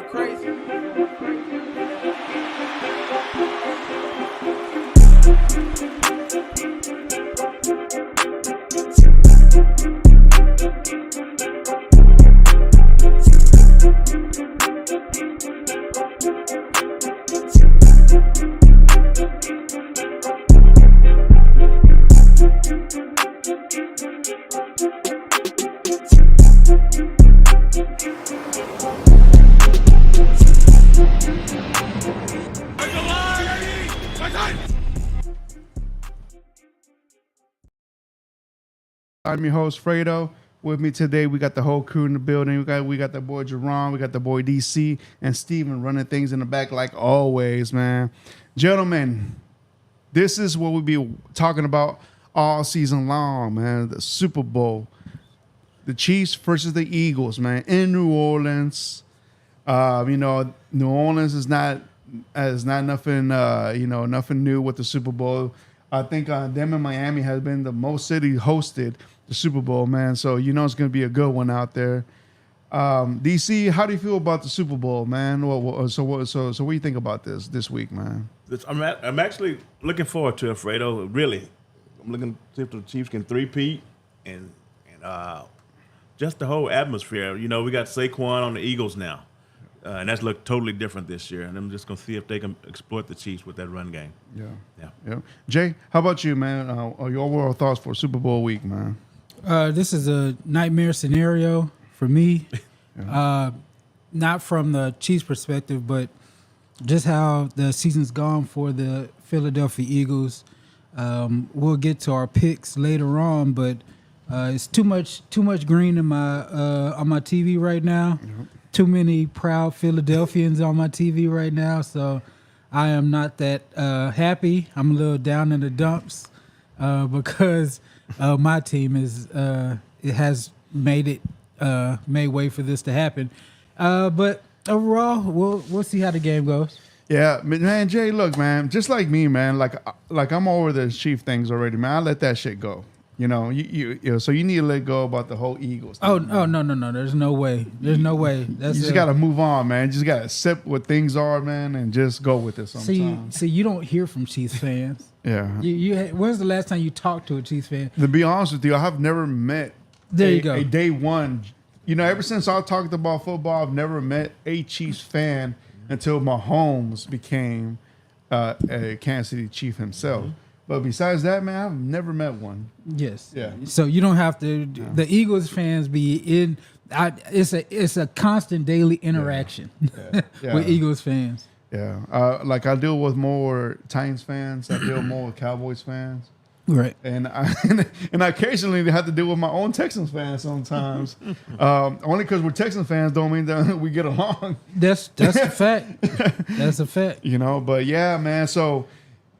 crazy. I'm your host, Fredo. With me today, we got the whole crew in the building. We got the boy Jerron, we got the boy DC, and Steven running things in the back like always, man. Gentlemen, this is what we be talking about all season long, man. The Super Bowl. The Chiefs versus the Eagles, man, in New Orleans. New Orleans is not nothing, nothing new with the Super Bowl. I think them in Miami has been the most city hosted the Super Bowl, man. So it's going to be a good one out there. DC, how do you feel about the Super Bowl, man? So what do you think about this week, man? I'm actually looking forward to it, Fredo. Really, I'm looking to see if the Chiefs can three-peat and just the whole atmosphere. You know, we got Saquon on the Eagles now. And that's looked totally different this year. And I'm just going to see if they can exploit the Chiefs with that run game. Yeah. Jay, how about you, man? Your overall thoughts for Super Bowl week, man? This is a nightmare scenario for me. Not from the Chiefs' perspective, but just how the season's gone for the Philadelphia Eagles. We'll get to our picks later on, but it's too much green in my on my TV right now. Yep. Too many proud Philadelphians on my TV right now, so I am not that happy. I'm a little down in the dumps because my team has made way for this to happen. But overall, we'll see how the game goes. Yeah, man, Jay, look, man, just like me, man, like I'm over the Chief things already, man. I let that shit go. You know, so you need to let go about the whole Eagles thing. No. There's no way. You just got to move on, man. You just got to accept what things are, man, and just go with it sometimes. See, you don't hear from Chiefs fans. Yeah. When's the last time you talked to a Chiefs fan? To be honest with you, I have never met a day one. You know, ever since I talked about football, I've never met a Chiefs fan until Mahomes became a Kansas City Chief himself. Mm-hmm. But besides that, man, I've never met one. Yes. Yeah. So you don't have to. The Eagles fans be in. It's a constant daily interaction with Eagles fans. Yeah. Like I deal with more Titans fans. I deal more with Cowboys fans. Right. And I occasionally have to deal with my own Texans fans sometimes. Only because we're Texans fans don't mean that we get along. That's a fact. That's a fact. You know. But yeah, man. So.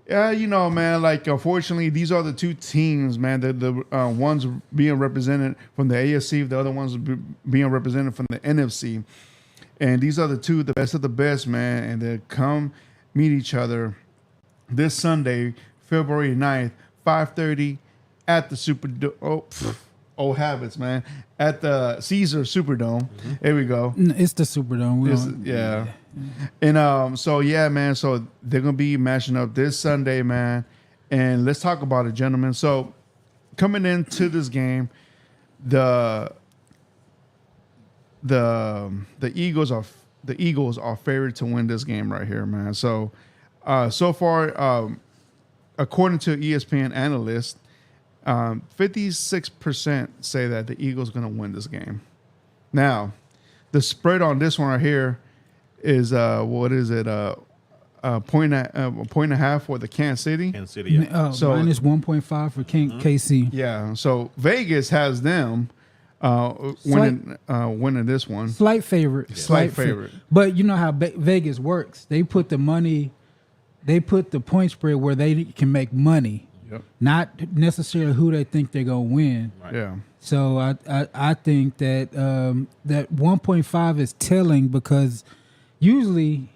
Yeah, man, like, unfortunately, these are the two teams, man, the ones being represented from the AFC, the other ones being represented from the NFC. And these are the best of the best, man, and they come meet each other this Sunday, February 9th, 5:30 at the Superdome. Old habits, man. At the Caesar Superdome. Mm-hmm. There we go. It's the Superdome. Yeah. And so yeah, man. So they're gonna be matching up this Sunday, man. And let's talk about it, gentlemen. So coming into this game, the Eagles are favored to win this game right here, man. So so far, according to ESPN analysts, 56% say that the Eagles are going to win this game. Now, the spread on this one right here is what is it? A point and a half for the Kansas City. Kansas City, yeah. So minus 1.5 for KC. Yeah. So Vegas has them winning this one. Slight favorite. Yeah. Slight favorite. But you know how Vegas works. They put the point spread where they can make money. Yep. Not necessarily who they think they're gonna win. Right. Yeah. So I think that that 1.5 is telling because usually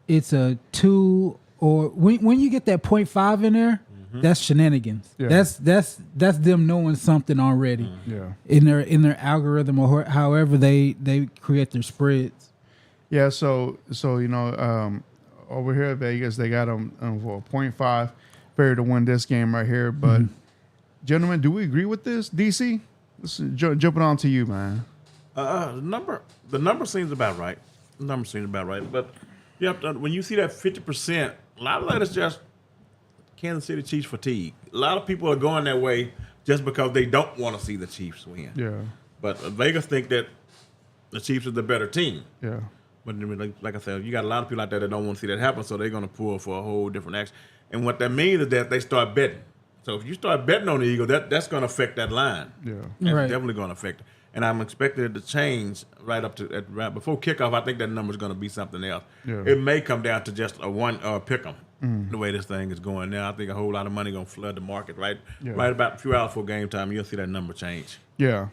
it's a 2 or when you get that 0.5 in there, that's shenanigans. Yeah. That's them knowing something already. Yeah. In their algorithm or however they create their spreads. Yeah, so over here at Vegas, they got them for a .5 fair to win this game right here. But gentlemen, do we agree with this? DC, let's jumping on to you, man. The number seems about right. The number seems about right. But you have to, when you see that 50%, a lot of that is just Kansas City Chiefs fatigue. A lot of people are going that way just because they don't want to see the Chiefs win. Yeah, But Vegas think that the Chiefs are the better team. yeah, But like I said, you got a lot of people out there that don't want to see that happen, so they're going to pull for a whole different action. And what that means is that they start betting. So if you start betting on the Eagles, that's going to affect that line. yeah. That's Right. definitely going to affect it. And I'm expecting it to change right up to right before kickoff. I think that number is going to be something else. Yeah. It may come down to just a one pick 'em. The way this thing is going now, I think a whole lot of money going to flood the market. Right about a few hours before game time, you'll see that number change. Yeah.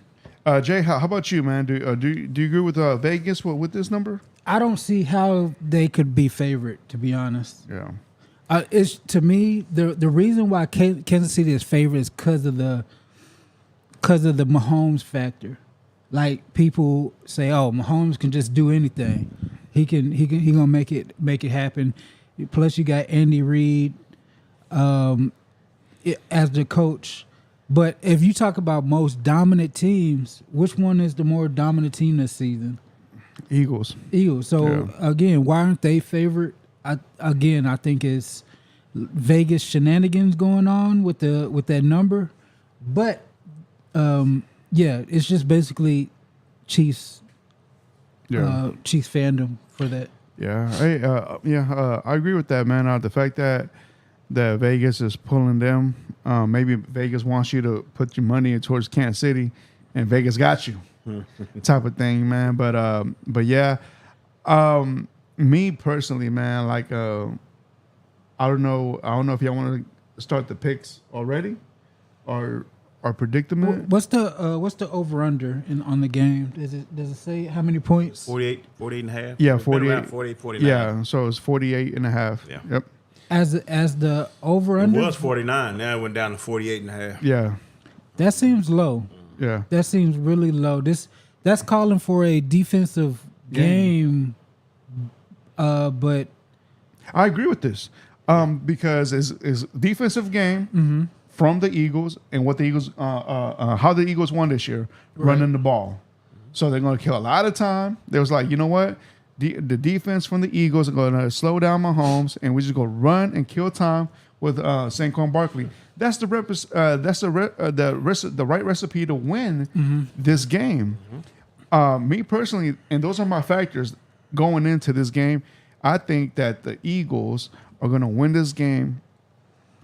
Jay, how about you, man? Do you agree with Vegas with this number? I don't see how they could be favorite, to be honest. Yeah. It's to me the reason why Kansas City is favorite is because of the Mahomes factor. Like people say, oh, Mahomes can just do anything. He gonna make it happen. Plus, you got Andy Reid as the coach. But if you talk about most dominant teams, which one is the more dominant team this season? Eagles. Eagles. So again, why aren't they favorite? I think it's Vegas shenanigans going on with that number. But it's just basically Chiefs Chiefs fandom for that. Yeah. Hey, I agree with that, man. The fact that Vegas is pulling them, maybe Vegas wants you to put your money towards Kansas City, and Vegas got you, type of thing, man. But yeah, me personally, man, like I don't know if y'all want to start the picks already, or predicament. What's the over under on the game? Does it say how many points? 48 and a half. Yeah, It's been 48. around 49. Yeah, so it's 48 and a half. Yeah. Yep. As the over It under was 49. Now it went down to 48 and a half. Yeah. that seems low. Yeah. That seems really low. That's calling for a defensive game. But I agree with this. Because it's defensive game from the Eagles and what the Eagles how the Eagles won this year, running the ball. So they're going to kill a lot of time. They was like, you know what? The defense from the Eagles are going to slow down Mahomes, and we just go run and kill time with Saquon Barkley. That's the right recipe to win this game. Me personally, and those are my factors going into this game. I think that the Eagles are going to win this game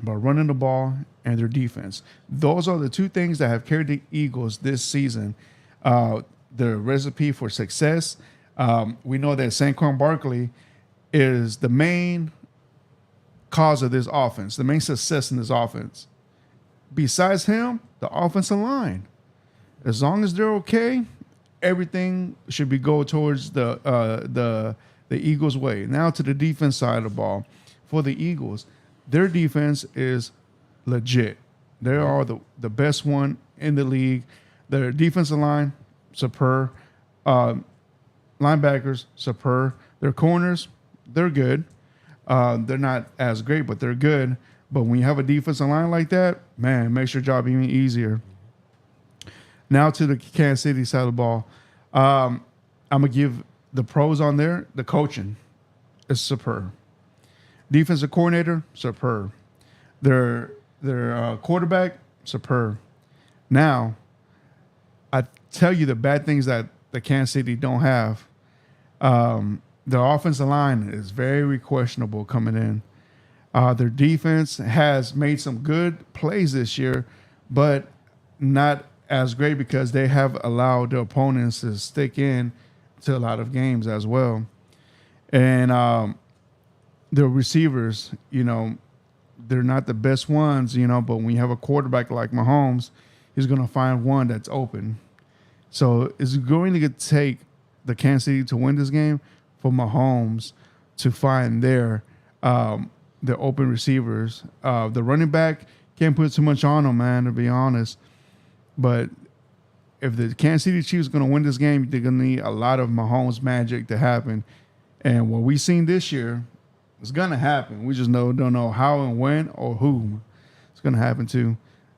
by running the ball and their defense. Those are the two things that have carried the Eagles this season. The recipe for success. We know that Saquon Barkley is the main cause of this offense, the main success in this offense. Besides him, the offensive line. As long as they're okay, everything should be go towards the Eagles' way. Now to the defense side of the ball. For the Eagles, their defense is legit. They are the best one in the league. Their defensive line, superb. Linebackers, superb. Their corners, they're good. They're not as great, but they're good. But when you have a defensive line like that, man, it makes your job even easier. Now to the Kansas City side of the ball. I'm going to give the pros on there. The coaching is superb. Defensive coordinator, superb. Their quarterback, superb. Now, I tell you the bad things that the Kansas City don't have. Their offensive line is very questionable coming in. Their defense has made some good plays this year, but not as great because they have allowed the opponents to stick in to a lot of games as well. And the receivers, they're not the best ones, but when you have a quarterback like Mahomes, he's going to find one that's open. So it's going to take the Kansas City to win this game for Mahomes to find their open receivers. The running back can't put too much on them, man, to be honest. But if the Kansas City Chiefs are going to win this game, they're going to need a lot of Mahomes magic to happen. And what we've seen this year, it's going to happen. We just don't know how and when or who it's going to happen to.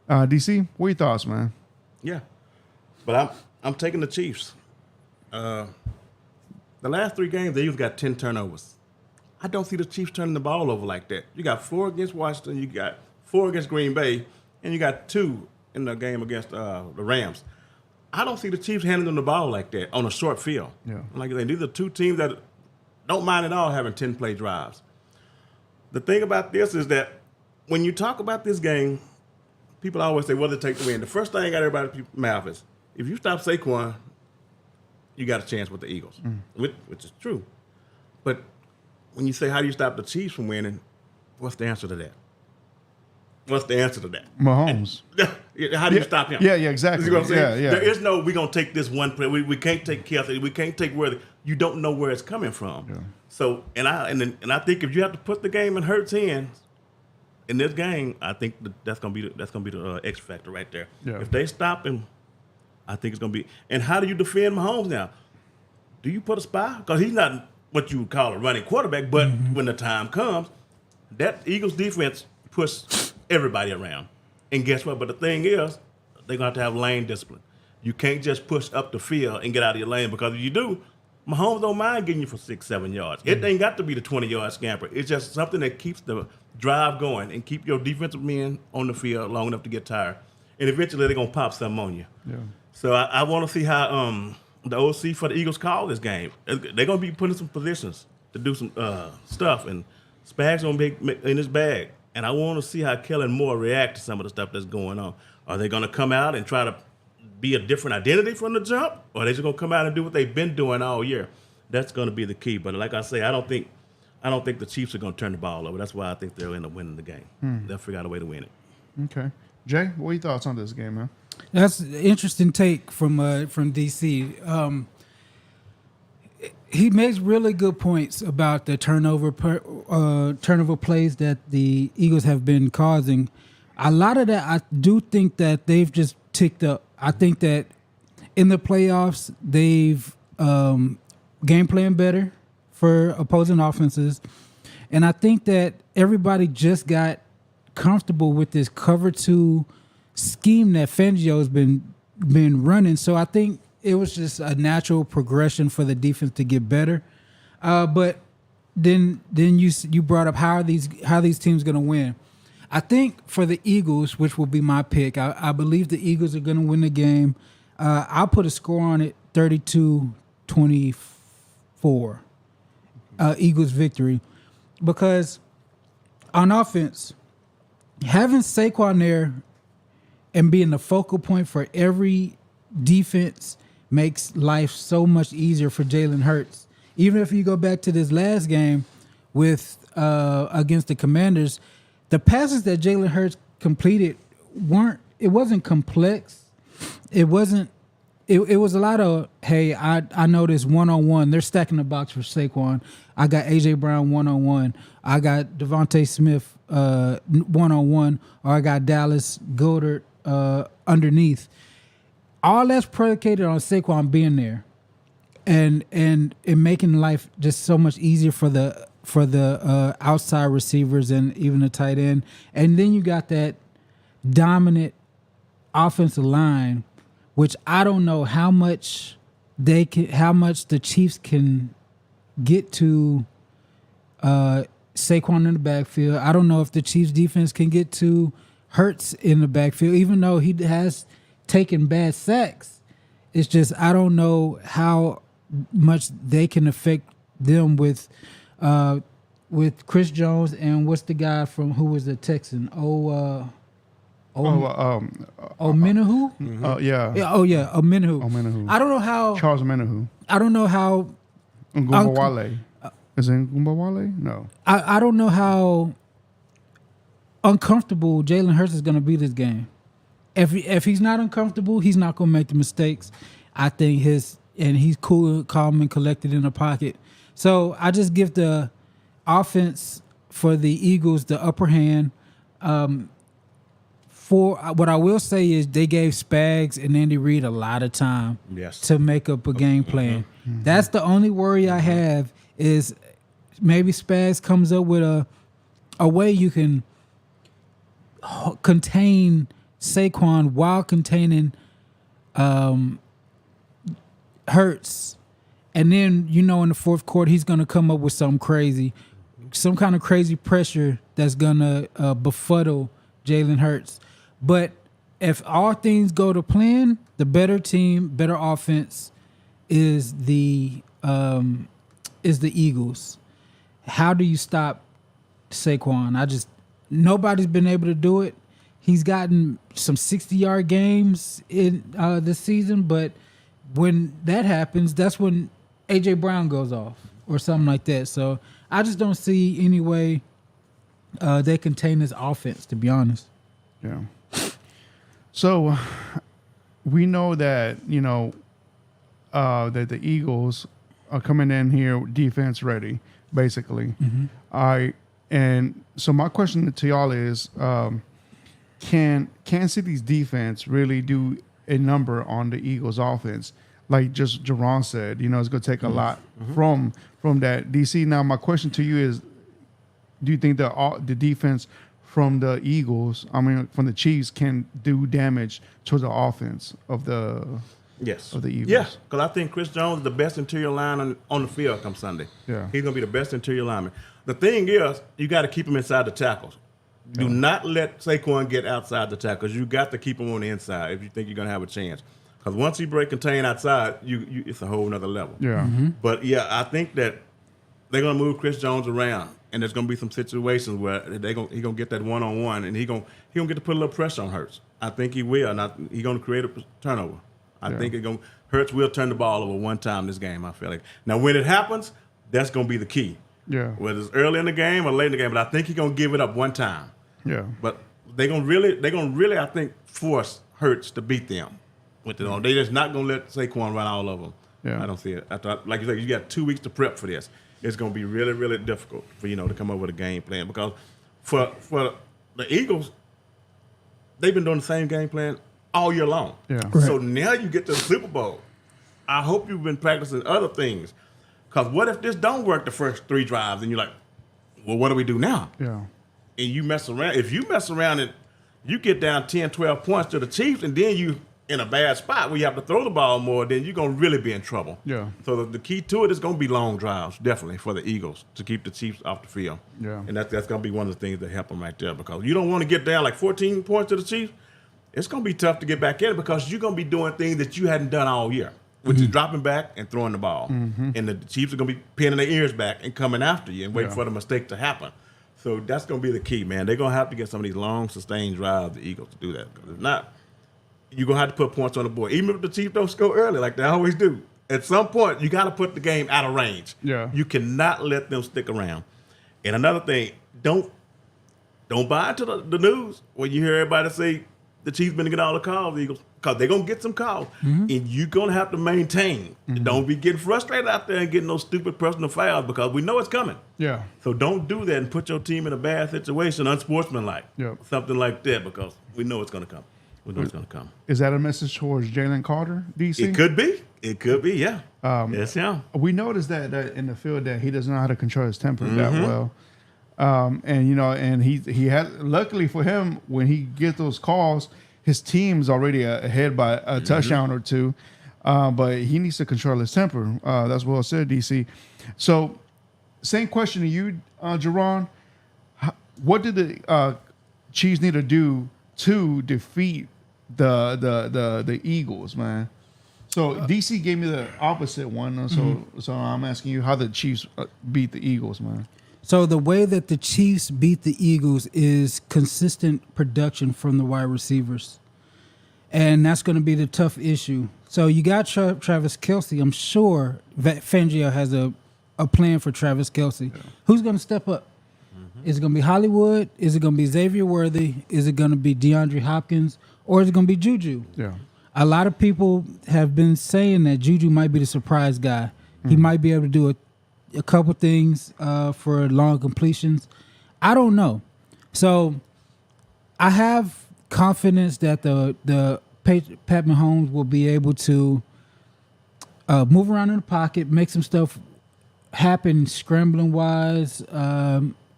DC, what are your thoughts, man? Yeah, but I'm taking the Chiefs. The last 3 games, the Eagles got 10 turnovers. I don't see the Chiefs turning the ball over like that. You got 4 against Washington, you got 4 against Green Bay, and you got 2 in the game against the Rams. I don't see the Chiefs handling the ball like that on a short field. Yeah. Like I said, these are 2 teams that don't mind at all having 10-play drives. The thing about this is that when you talk about this game, people always say, what does it take to win? The first thing out of everybody's mouth is, if you stop Saquon, you got a chance with the Eagles, which is true. But when you say, how do you stop the Chiefs from winning, what's the answer to that? What's the answer to that? Mahomes. How do you stop him? Yeah, exactly. You know what I'm saying? Yeah. There is no, we're going to take this one play. We can't take Kelsey. We can't take you don't know where it's coming from. Yeah. So, and I think if you have to put the game in Hurts' hands in this game, I think that's going to be the X factor right there. Yeah. If they stop him, I think it's going to be. And how do you defend Mahomes now? Do you put a spy? Because he's not what you would call a running quarterback, but when the time comes, that Eagles defense pushes everybody around. And guess what? But the thing is, they're going to have lane discipline. You can't just push up the field and get out of your lane, because if you do, Mahomes don't mind getting you for 6-7 yards. It ain't got to be the 20-yard scamper. It's just something that keeps the drive going and keep your defensive men on the field long enough to get tired. And eventually they're going to pop something on you. Yeah. So I want to see how the OC for the Eagles call this game. They're going to be putting some positions to do some stuff, and Spag's going to be in his bag. And I want to see how Kellen Moore react to some of the stuff that's going on. Are they going to come out and try to be a different identity from the jump, or are they just going to come out and do what they've been doing all year? That's going to be the key. But like I say, I don't think the Chiefs are going to turn the ball over. That's why I think they'll end up winning the game. They'll figure out a way to win it. Okay. Jay, what are your thoughts on this game, man? That's an interesting take from DC. He makes really good points about the turnover plays that the Eagles have been causing. A lot of that, I do think that they've just ticked up. I think that in the playoffs, they've game plan better for opposing offenses. And I think that everybody just got comfortable with this cover 2 scheme that Fangio's been running. So I think it was just a natural progression for the defense to get better. But then you brought up how are these teams going to win? I think for the Eagles, which will be my pick, I believe the Eagles are going to win the game. I'll put a score on it, 32-24. Eagles victory. Because on offense, having Saquon there and being the focal point for every defense makes life so much easier for Jalen Hurts. Even if you go back to this last game with against the Commanders, the passes that Jalen Hurts completed wasn't complex. It was a lot of, hey, I know this one-on-one. They're stacking the box for Saquon. I got A.J. Brown one-on-one. I got Devontae Smith one-on-one. Or I got Dallas Goedert underneath. All that's predicated on Saquon being there and making life just so much easier for the outside receivers and even the tight end. And then you got that dominant offensive line, which I don't know how much the Chiefs can get to Saquon in the backfield. I don't know if the Chiefs defense can get to Hurts in the backfield, even though he has taken bad sacks. It's just I don't know how much they can affect them with Chris Jones and what's the guy from who was the Texan? Omenahu? Omenahu. I don't know how Charles Omenahu. I don't know how Ngumbawale. Is it Ngumbawale? No. I don't know how uncomfortable Jalen Hurts is going to be this game. If he's not uncomfortable, he's not going to make the mistakes. I think he's cool, calm, and collected in the pocket. So I just give the offense for the Eagles the upper hand. for what I will say is they gave Spags and Andy Reid a lot of time Yes. to make up a game plan. That's the only worry I have is maybe Spags comes up with a way you can contain Saquon while containing Hurts. And then, in the fourth quarter, he's going to come up with something crazy, some kind of crazy pressure that's going to befuddle Jalen Hurts. But if all things go to plan, the better team, better offense is the Eagles. How do you stop Saquon? Nobody's been able to do it. He's gotten some 60-yard games in this season, but when that happens, that's when A.J. Brown goes off or something like that. So I just don't see any way they contain this offense, to be honest. Yeah. So we know that, that the Eagles are coming in here defense ready, basically. And so my question to y'all is, can Kansas City's defense really do a number on the Eagles offense? Like just Jerron said, it's going to take a lot from that. DC, now my question to you is, do you think the defense from the Eagles, from the Chiefs, can do damage to the offense of the Eagles? Yeah, because I think Chris Jones is the best interior lineman on the field come Sunday. Yeah. He's going to be the best interior lineman. The thing is, you got to keep him inside the tackles. Do not let Saquon get outside the tackles. You got to keep him on the inside if you think you're going to have a chance. Because once he break contain outside, it's a whole nother level. Yeah. But, I think that they're going to move Chris Jones around, and there's going to be some situations where he's going to get that one-on-one, and he's going to get to put a little pressure on Hurts. I think he will. He's going to create a turnover. I think Hurts will turn the ball over one time this game, I feel like. Now, when it happens, that's going to be the key. Yeah. Whether it's early in the game or late in the game, but I think he's going to give it up one time. Yeah. But they're going to really, I think, force Hurts to beat them. They're just not going to let Saquon run all over them. Yeah. I don't see it. Like you said, you got 2 weeks to prep for this. It's going to be really, really difficult for to come up with a game plan, because for the Eagles, they've been doing the same game plan all year long. Yeah. Right. So now you get to the Super Bowl. I hope you've been practicing other things, because what if this don't work the first 3 drives and you're like, well, what do we do now? Yeah. And you mess around. If you mess around and you get down 10, 12 points to the Chiefs, and then you in a bad spot where you have to throw the ball more, then you're going to really be in trouble. Yeah. So the key to it is going to be long drives, definitely, for the Eagles to keep the Chiefs off the field. Yeah. And that's going to be one of the things that help them right there, because you don't want to get down like 14 points to the Chiefs. It's going to be tough to get back in it, because you're going to be doing things that you hadn't done all year, which is dropping back and throwing the ball. And the Chiefs are going to be pinning their ears back and coming after you and waiting for the mistake to happen. So that's going to be the key, man. They're going to have to get some of these long, sustained drives, the Eagles, to do that. Because if not, you're going to have to put points on the board. Even if the Chiefs don't score early like they always do, at some point, you got to put the game out of range. Yeah. You cannot let them stick around. And another thing, don't buy into the news when you hear everybody say the Chiefs been to get all the calls, the Eagles, because they're going to get some calls. And you're going to have to maintain. Don't be getting frustrated out there and getting those stupid personal fouls, because we know it's coming. Yeah. So don't do that and put your team in a bad situation, unsportsmanlike. Yep. Something like that, because we know it's going to come. We know it's going to come. Is that a message towards Jalen Carter, DC? It could be. It could be, yeah. Yes, yeah. We noticed that in the field that he doesn't know how to control his temper that well. And he had, luckily for him, when he gets those calls, his team's already ahead by a touchdown or two. But he needs to control his temper. That's well said, DC. So, same question to you, Jerron. What did the Chiefs need to do to defeat the Eagles, man? So DC gave me the opposite one. So I'm asking you how the Chiefs beat the Eagles, man. So the way that the Chiefs beat the Eagles is consistent production from the wide receivers. And that's going to be the tough issue. So you got Travis Kelce. I'm sure Fangio has a plan for Travis Kelce. Yeah. Who's going to step up? Is it going to be Hollywood? Is it going to be Xavier Worthy? Is it going to be DeAndre Hopkins? Or is it going to be Juju? Yeah. A lot of people have been saying that Juju might be the surprise guy. He might be able to do a couple things for long completions. I don't know. So I have confidence that the Pat Mahomes will be able to move around in the pocket, make some stuff happen, scrambling wise,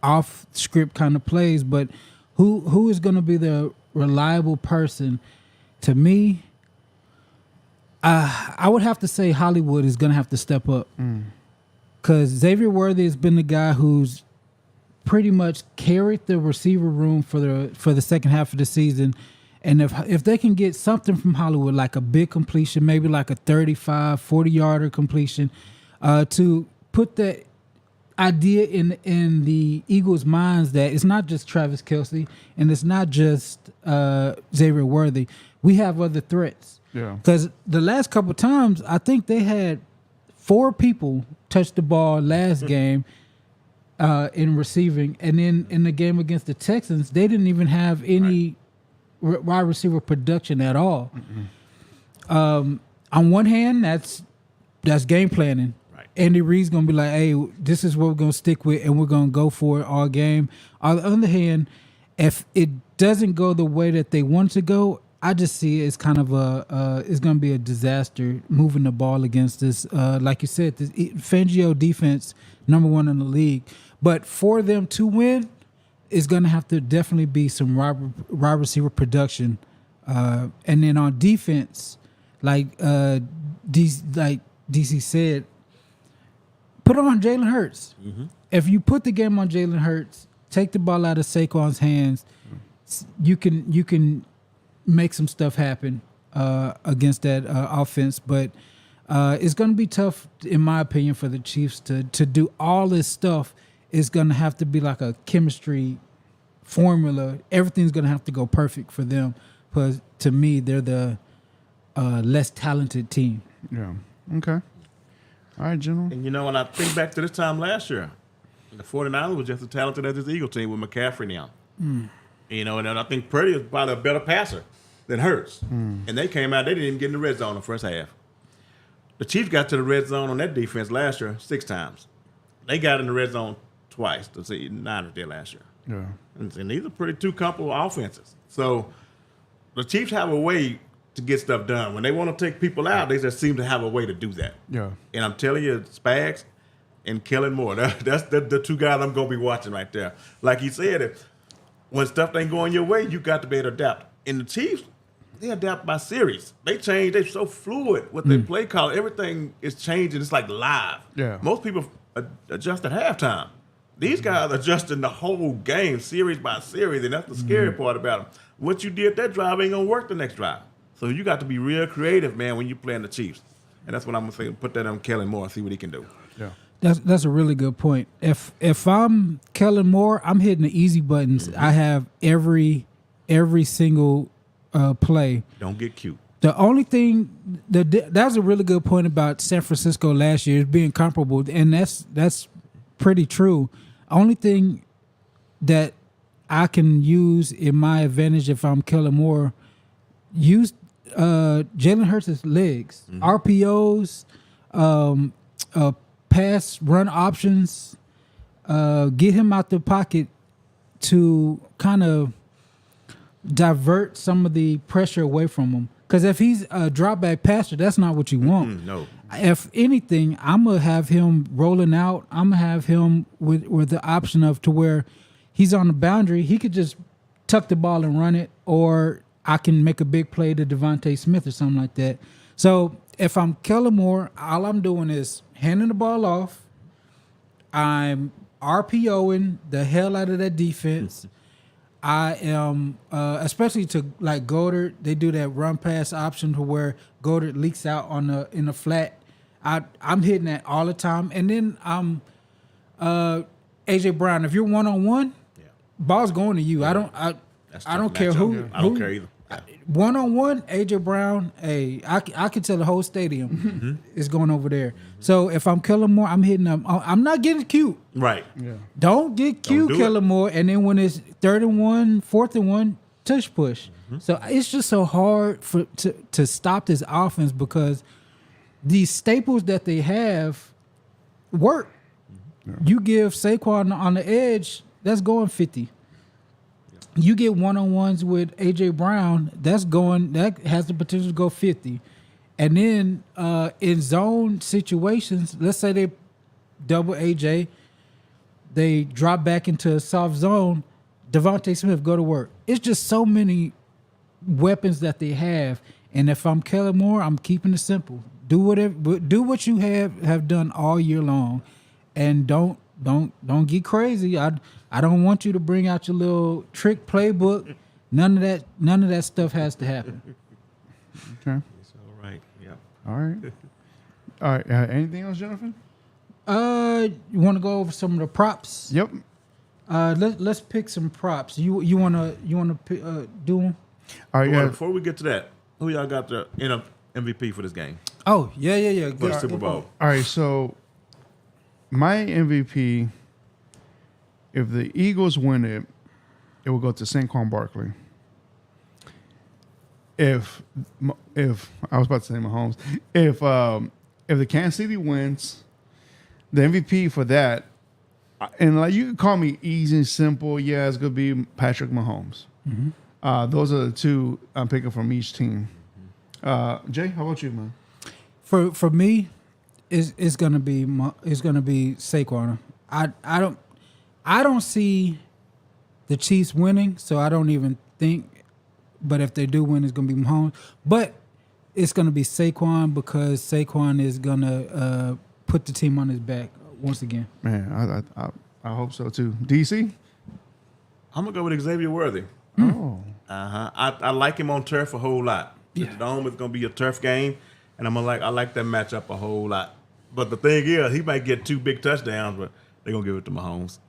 off script kind of plays. But who is going to be the reliable person? To me, I would have to say Hollywood is going to have to step up, because Xavier Worthy has been the guy who's pretty much carried the receiver room for the second half of the season. And if they can get something from Hollywood, like a big completion, maybe like a 35, 40-yarder completion, to put that idea in the Eagles' minds that it's not just Travis Kelce and it's not just Xavier Worthy. We have other threats. Yeah. Because the last couple times, I think they had 4 people touch the ball last game in receiving. And then in the game against the Texans, they didn't even have any wide receiver production at all. On one hand, that's game planning. Right. Andy Reid's going to be like, hey, this is what we're going to stick with, and we're going to go for it all game. On the other hand, if it doesn't go the way that they want to go, I just see it as kind of it's going to be a disaster moving the ball against this. Like you said, this Fangio defense, number 1 in the league. But for them to win, it's going to have to definitely be some wide receiver production. And then on defense, like DC said, put on Jalen Hurts. If you put the game on Jalen Hurts, take the ball out of Saquon's hands, you can make some stuff happen against that offense. But it's going to be tough, in my opinion, for the Chiefs to do all this stuff. It's going to have to be like a chemistry formula. Everything's going to have to go perfect for them, because to me, they're the less talented team. Yeah. Okay. All right, General. And, when I think back to this time last year, the 49ers was just as talented as this Eagle team with McCaffrey now. And I think Purdy is probably a better passer than Hurts. And they came out, they didn't even get in the red zone in the first half. The Chiefs got to the red zone on that defense last year 6 times. They got in the red zone twice. The Niners did last year. Yeah. And these are pretty 2 comparable offenses. So the Chiefs have a way to get stuff done. When they want to take people out, they just seem to have a way to do that. Yeah. And I'm telling you, Spags and Kellen Moore, that's the 2 guys I'm going to be watching right there. Like he said, when stuff ain't going your way, you got to be able to adapt. And the Chiefs, they adapt by series. They change. They're so fluid with their play call. Everything is changing. It's like live. Yeah. Most people adjust at halftime. These guys adjusting the whole game, series by series, and that's the scary part about them. What you did that drive ain't going to work the next drive. So you got to be real creative, man, when you're playing the Chiefs. And that's what I'm going to say. Put that on Kellen Moore and see what he can do. Yeah. That's a really good point. If I'm Kellen Moore, I'm hitting the easy buttons. I have every single play. Don't get cute. The only thing that was a really good point about San Francisco last year is being comparable, and that's pretty true. Only thing that I can use in my advantage if I'm Kellen Moore, use Jalen Hurts' legs, RPOs, pass run options, get him out the pocket to kind of divert some of the pressure away from him. Because if he's a drop back passer, that's not what you want. No. If anything, I'm going to have him rolling out. I'm going to have him with the option of to where he's on the boundary. He could just tuck the ball and run it, or I can make a big play to Devontae Smith or something like that. So if I'm Kellen Moore, all I'm doing is handing the ball off. I'm RPOing the hell out of that defense. I am, especially to like Goddard, they do that run pass option to where Goddard leaks out in the flat. I'm hitting that all the time. And then I'm AJ Brown. If you're 1-on-1, ball's going to you. I don't care who. I don't care either. 1-on-1, AJ Brown. Hey, I can tell the whole stadium is going over there. So if I'm Kellen Moore, I'm hitting them. I'm not getting cute. Right. Yeah. Don't get cute, Kellen Moore. And then when it's 3rd and 1, 4th and 1, tush push. So it's just so hard to stop this offense because these staples that they have work. You give Saquon on the edge, that's going 50. you get one-on-ones with AJ Brown, that has the potential to go 50. And then in zone situations, let's say they double AJ, they drop back into a soft zone, Devontae Smith go to work. It's just so many weapons that they have. And if I'm Kellen Moore, I'm keeping it simple. Do what you have done all year long, and don't get crazy. I don't want you to bring out your little trick playbook. None of that stuff has to happen. Okay. It's all right. Yeah. All right. All right. Anything else, Jonathan? You want to go over some of the props? Yep. Let's pick some props. You wanna do them? All right. Well, Yeah. before we get to that, who y'all got the MVP for this game? Oh yeah. For Good. the Super Bowl. All right. So my MVP, if the Eagles win it, it will go to Saquon Barkley. If I was about to say Mahomes, if the Kansas City wins, the MVP for that, and like you can call me easy and simple, yeah, it's gonna be Patrick Mahomes. Those are the two I'm picking from each team. Jay, how about you, man? For me, it's gonna be Saquon. I don't see the Chiefs winning, so I don't even think. But if they do win, it's gonna be Mahomes. But it's gonna be Saquon because Saquon is gonna put the team on his back once again. Man, I hope so too. DC? I'm gonna go with Xavier Worthy. Oh. I like him on turf a whole lot. Yeah. The Dome is gonna be a turf game, and I like that matchup a whole lot. But the thing is, he might get 2 big touchdowns, but they're gonna give it to Mahomes.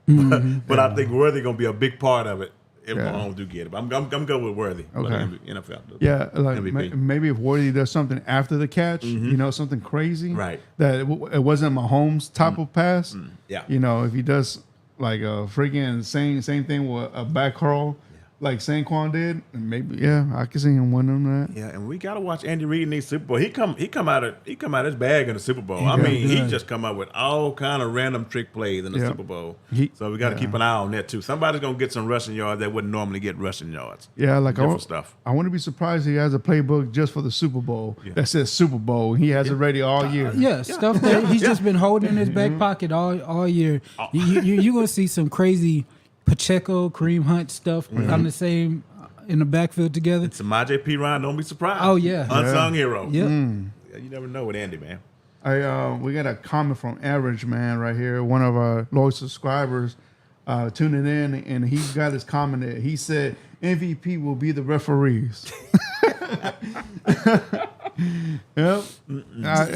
But I think Worthy gonna be a big part of it if Mahomes do get it. But I'm gonna go with Worthy. for the Okay. NFL. Yeah, like MVP. maybe if Worthy does something after the catch, something crazy, Right. That it wasn't Mahomes' type of pass. Yeah. If he does like a freaking same thing with a back curl, like Saquon did, and maybe I can see him winning that. Yeah, and we gotta watch Andy Reid in these Super Bowl. He come out of his bag in the Super Bowl. He He does. just come out with all kind of random trick plays in the Yeah. Super Bowl. So we gotta keep an eye on that too. Somebody's gonna get some rushing yards that wouldn't normally get rushing yards. Yeah, like Different stuff. I wouldn't be surprised if he has a playbook just for the Super Bowl that says Super Bowl. He has it ready all year. Stuff that he's just been holding in his back pocket all year. You're gonna see some crazy Pacheco, Kareem Hunt stuff on the same in the backfield together. Samaje Perine, don't be surprised. Oh, yeah. Unsung hero. Yep. Yeah, you never know with Andy, man. We got a comment from Average Man right here, one of our loyal subscribers tuning in, and he got his comment there. He said MVP will be the referees. Yep.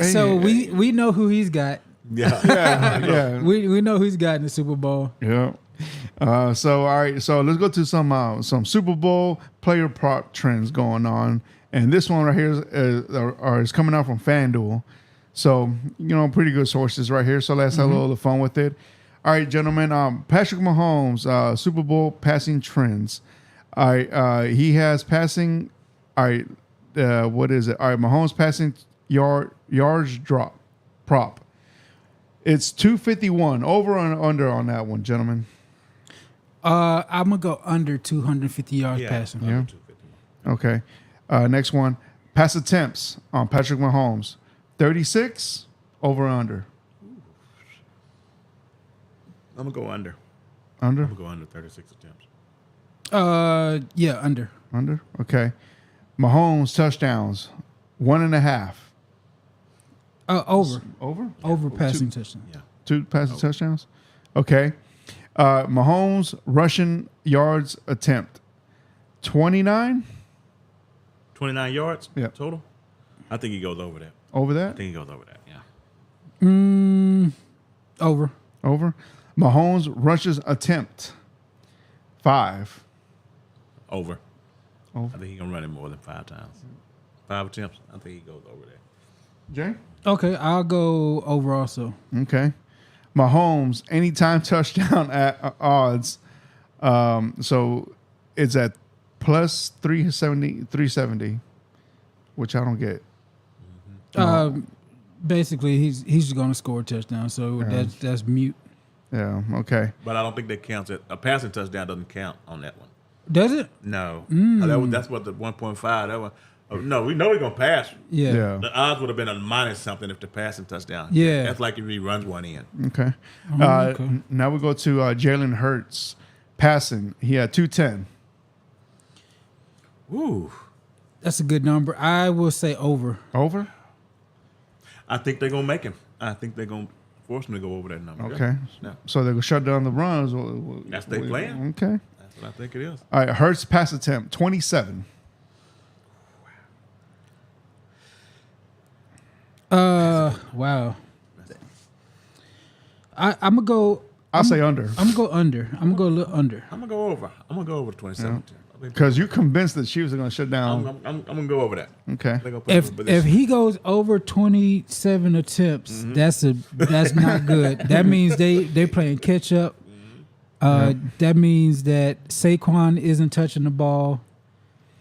So we know who he's got. yeah. We know who he's got in the Super Bowl. Yeah. So all right. So let's go to some Super Bowl player prop trends going on, and this one right here is coming out from FanDuel. So pretty good sources right here. So let's have a little fun with it. All right, gentlemen. Patrick Mahomes, Super Bowl passing trends. All right. He has passing. All right. What is it? All right. Mahomes passing yards drop prop. It's 251. Over and under on that one, gentlemen. I'm gonna go under 250 yards passing. Yeah. Okay. Next one. Pass attempts on Patrick Mahomes. 36. Over or under? I'm gonna go under. Under? I'm gonna go under 36 attempts. Yeah, under. Under? Okay. Mahomes touchdowns. 1.5. Over. Over? Over passing touchdown. Yeah. 2 passing touchdowns? Okay. Mahomes rushing yards attempt. 29? 29 yards Yeah. total. I think he goes over that. Over I that? think he goes over that. Yeah. Over. Over. Mahomes rushes attempt. 5. Over. Over. I think he's gonna run it more than 5 times. 5 attempts. I think he goes over that. Jay? Okay, I'll go over also. Okay. Mahomes, anytime touchdown at odds. So it's at plus 370, which I don't get. Basically, he's just gonna score a touchdown, so that's mute. Yeah. Okay. But I don't think that counts. A passing touchdown doesn't count on that one. Does it? No, Mm. that's what the 1.5. That was, no, we know he's gonna pass. Yeah. Yeah. The odds would have been a minus something if the passing touchdown. Yeah. That's like if he runs one in. Okay. Okay. Now we go to Jalen Hurts passing. He had 210. Ooh, That's a good number. I will say over. Over? I think they're gonna make him. I think they're gonna force him to go over that number. Okay. Yeah. So they're going to shut down the runs. That's their plan. Okay. That's what I think it is. All right. Hurts pass attempt 27. Wow. I'm gonna go. I'll say under. I'm gonna go under. I'm gonna go a little under. I'm gonna go over. I'm gonna go over 27. Because you're convinced that Chiefs are going to shut down. I'm gonna go over that. Okay. They're gonna put If him over this. he goes over 27 attempts, that's not good. That means they playing catch up. That means that Saquon isn't touching the ball.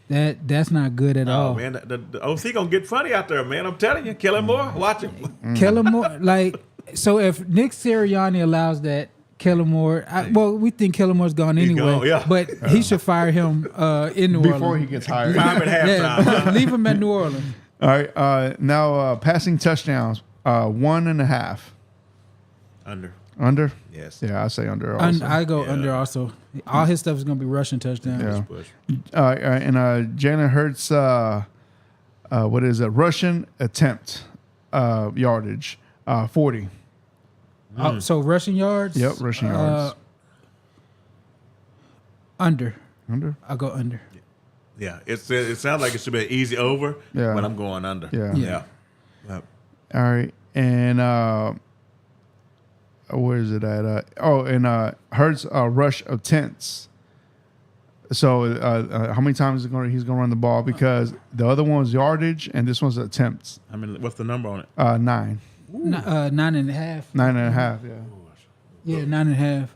That's not good at Oh all. man, the OC gonna get funny out there, man. I'm telling you, Kellen Moore, watch him. Kellen Moore, like, so if Nick Sirianni allows that, Kellen Moore, we think Kellen Moore's gone He's anyway, gone, yeah. but he should fire him in New Before Orleans. he gets hired. Time at halftime. Yeah, leave him at New Orleans. All right. Now passing touchdowns 1.5. Under. Under? Yes. Yeah, I say under also. I go Yeah. under also. All his stuff is going to be rushing touchdowns. Yeah. Push. And Jalen Hurts, what is it? Russian attempt yardage 40. So rushing yards? Yep, rushing yards. Under. Under? I'll go under. Yeah, it sounds like it should be an easy over, Yeah. but I'm going under. Yeah. Yeah. Yep. All right. And where is it at? Hurts rush attempts. So how many times he's going to run the ball? Because the other one was yardage and this one's attempts. I mean, what's the number on it? 9. 9.5. 9.5, yeah. Yeah, 9.5.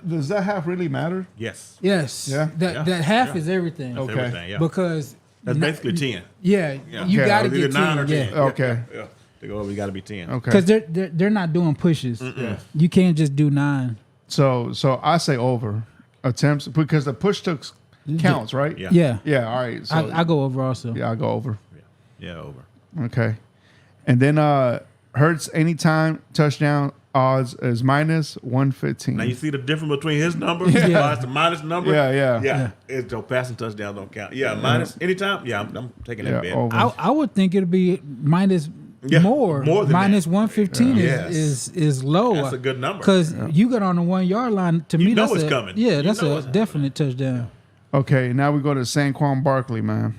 Does that half really matter? Yes. Yes. Yeah? That half is everything. That's Okay. everything. Yeah. Because That's basically 10. yeah, Yeah. you Okay. got to Either get 9 10. or 10. Yeah. Okay. Yeah. To go over, you got to be 10. Okay. Because they're not doing pushes. Yeah. You can't just do 9. So I say over attempts because the push took counts, right? Yeah. Yeah. Yeah. All right. So I go over also. yeah, I go over. Yeah, over. Okay. And then Hurts anytime touchdown odds is minus 115. Now you see the difference between his number Yeah. and the minus number. Yeah. Yeah. It's your passing touchdown don't count. Yeah, minus anytime. Yeah, I'm taking that Yeah, bet. over. I would think it'd be minus Yeah, more. more than Minus that. 115 Yes. is low. That's a good number. Because you got on the 1 yard line. To You me, know that's it's coming. Yeah, You that's know a it's definite touchdown. Okay, now we go to Saquon Barkley, man.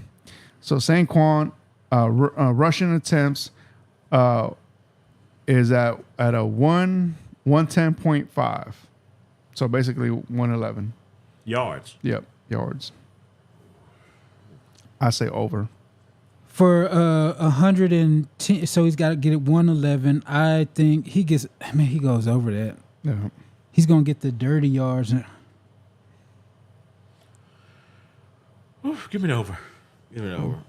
So Saquon rushing attempts is at a 110.5. So basically 111. Yards. Yep, yards. I say over. For 110, so he's got to get it 111. I think he gets. I mean, he goes over that. Yeah. He's gonna get the dirty yards. Oof, give me the over. Give me the over.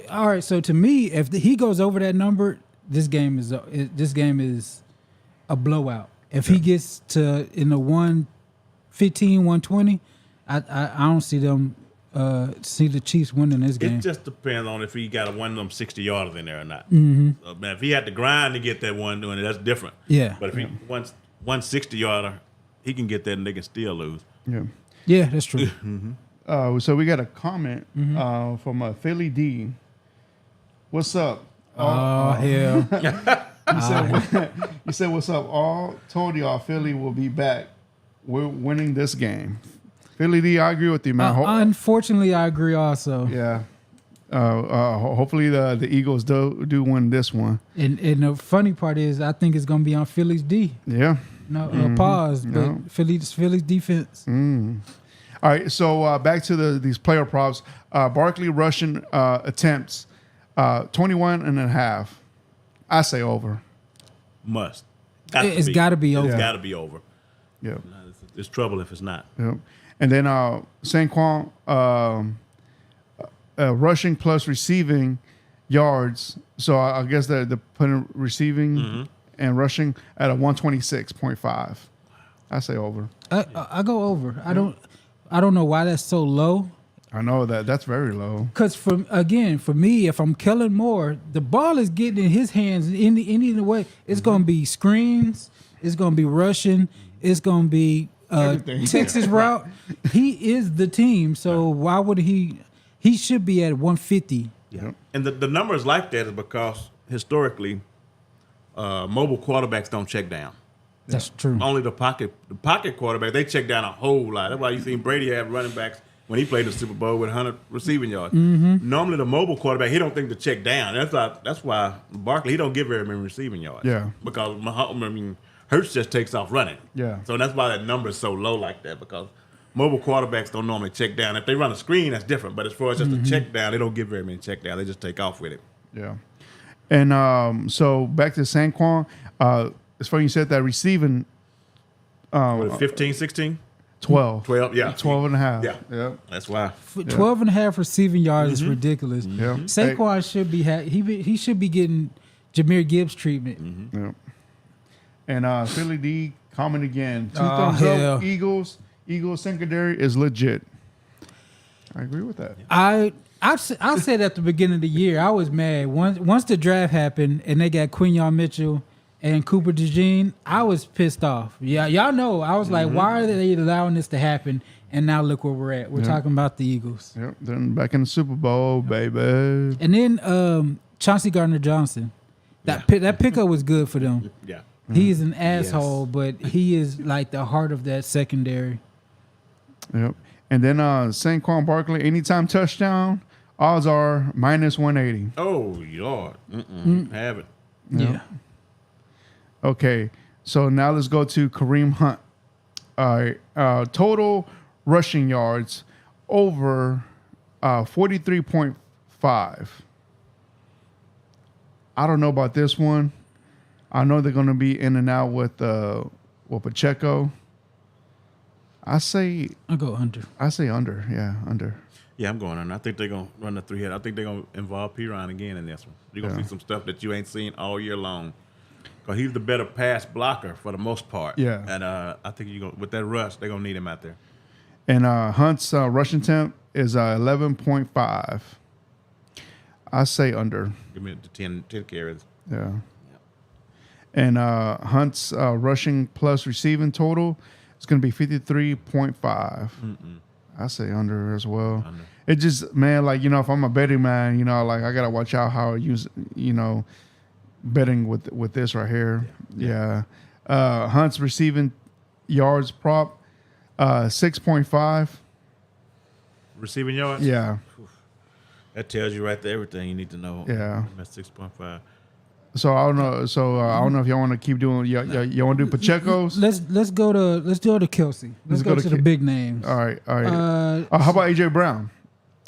All right, so to me, if he goes over that number, this game is a blowout. If he gets to in the 115, 120, I don't see them see the Chiefs winning this game. It just depends on if he got one of them 60-yarders in there or not. Mm-hmm. Man, if he had to grind to get that one doing it, that's different. Yeah. But if he wants 160-yarder, he can get that and they can still lose. Yeah. Yeah, that's true. So we got a comment from Philly D. What's up? Oh hell! You said, what's up? All told y'all Philly will be back. We're winning this game. Philly D, I agree with you, man. Unfortunately, I agree also. Yeah. Hopefully the Eagles do win this one. And the funny part is, I think it's gonna be on Philly's D. Yeah. No pause, but No. Philly's defense. All right, so back to these player props. Barkley rushing attempts, 21.5. I say over. Must. It's got to be over. It's got to be over. Yeah. It's trouble if it's not. Yep. And then Saquon rushing plus receiving yards. So I guess they're putting receiving and rushing at a 126.5. I say over. I go over. I don't know why that's so low. I know that's very low. Because for me, if I'm Kellen Moore, the ball is getting in his hands in any way. It's going to be screens. It's going to be rushing. It's going to be Everything. Texas route. He is the team. So why would he? He should be at 150. Yeah. And the numbers like that is because historically, mobile quarterbacks don't check down. That's true. Only the pocket quarterback, they check down a whole lot. That's why you seen Brady have running backs when he played the Super Bowl with 100 receiving yards. Normally the mobile quarterback, he don't think to check down. That's why Barkley, he don't give very many receiving yards. Yeah. Because Hurts just takes off running. Yeah. So that's why that number is so low like that, because mobile quarterbacks don't normally check down. If they run a screen, that's different. But as far as just a check down, they don't give very many check down. They just take off with it. Yeah. And so back to Saquon, as far as you said that receiving What, 15, 16? 12. 12, yeah. 12 and a half. Yeah. Yep. That's why. 12 and a half receiving yards is ridiculous. Yeah. Saquon should be he should be getting Jahmyr Gibbs treatment. Yep. And Philly D comment again. Two Oh, thumbs hell. up. Eagles secondary is legit. I agree with that. I said at the beginning of the year, I was mad. Once the draft happened and they got Quinyon Mitchell and Cooper DeJean, I was pissed off. Yeah, y'all know. I was like, why are they allowing this to happen? And now look where we're at. We're talking about the Eagles. Yep. Then back in the Super Bowl, baby. And then Chauncey Gardner-Johnson. That pickup was good for them. Yeah. He is an asshole, but he is like the heart of that secondary. Yep. And then Saquon Barkley, anytime touchdown, odds are minus 180. Oh, Lord. Have it. Yeah. Okay, so now let's go to Kareem Hunt. All right, total rushing yards over 43.5. I don't know about this one. I know they're going to be in and out with Pacheco. I say I'll go under. under. Yeah, under. Yeah, I'm going on. I think they're going to run the three-head. I think they're going to involve Piron again in this one. You're going to see some stuff that you ain't seen all year long. Because he's the better pass blocker for the most part. Yeah. And I think with that rush, they're going to need him out there. And Hunt's rushing temp is 11.5. I say under. Give me the 10 carries. Yeah. And Hunt's rushing plus receiving total is going to be 53.5. I say under as well. Under. It just, man, like, if I'm a betting man, like I got to watch out how I use, betting with this right here. Yeah. Hunt's receiving yards prop 6.5. Receiving yards? Yeah. That tells you right there everything you need to know. Yeah. That's 6.5. So I don't know. So I don't know if y'all want to keep doing. You want to do Pacheco's? Let's go to Kelsey. Let's go to the big names. All right. How about AJ Brown?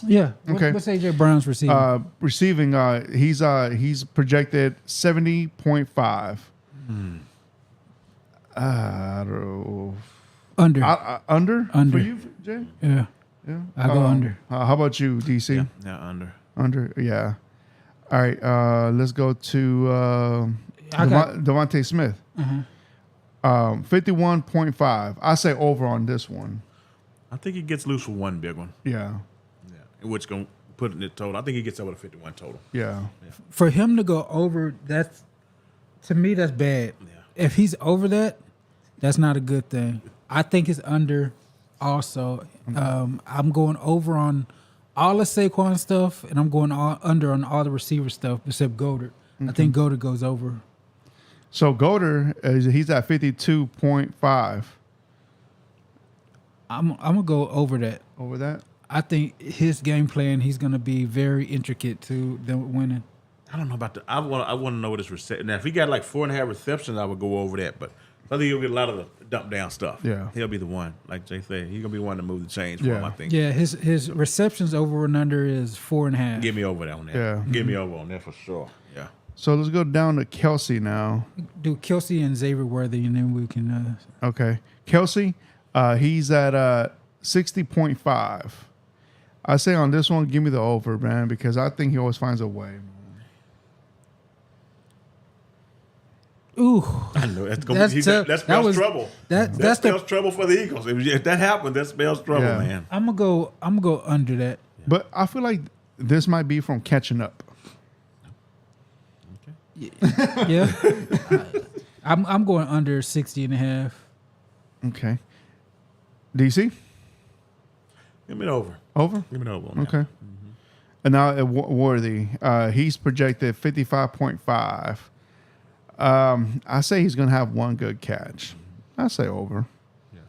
Yeah. Okay. What's AJ Brown's receiving? He's projected 70.5. I don't know. Under. Under Under. for you, Jay? Yeah. Yeah. I go under. How about you, DC? Yeah, under. Under. Yeah. All right. Let's go to Devontae Smith. 51.5. I say over on this one. I think he gets loose for one big one. Yeah. Yeah. Which going to put in the total. I think he gets over to 51 total. Yeah. For him to go over, to me, that's bad. Yeah. If he's over that, that's not a good thing. I think it's under also. I'm going over on all the Saquon stuff, and I'm going under on all the receiver stuff except Goddard. I think Goddard goes over. So Goddard, he's at 52.5. I'm gonna go over that. Over that? I think his game plan, he's gonna be very intricate to them winning. I don't know about I want to know what his reception. Now, if he got like 4.5 receptions, I would go over that. But I think he'll get a lot of the dump down stuff. Yeah. He'll be the one, like Jay said. He's gonna be the one to move the chains for Yeah. him, I think. Yeah, his receptions over and under is 4.5. Give me over that on that. Yeah. Give me over on that for sure. Yeah. So let's go down to Kelsey now. Do Kelsey and Xavier Worthy, and then we can. Okay. Kelsey, he's at 60.5. I say on this one, give me the over, man, because I think he always finds a way. Man. Ooh, I know that's That's tough. that That spells was- trouble. that- That that's the- spells trouble for the Eagles. If that happened, that spells trouble, Yeah. man. I'm gonna go under that. But I feel like this might be from catching up. Yeah, I'm going under 60.5. Okay. DC? Give me an over. Over? Give me an over on that. Okay. And now Worthy, he's projected 55.5. I say he's going to have one good catch. I say over. Yeah,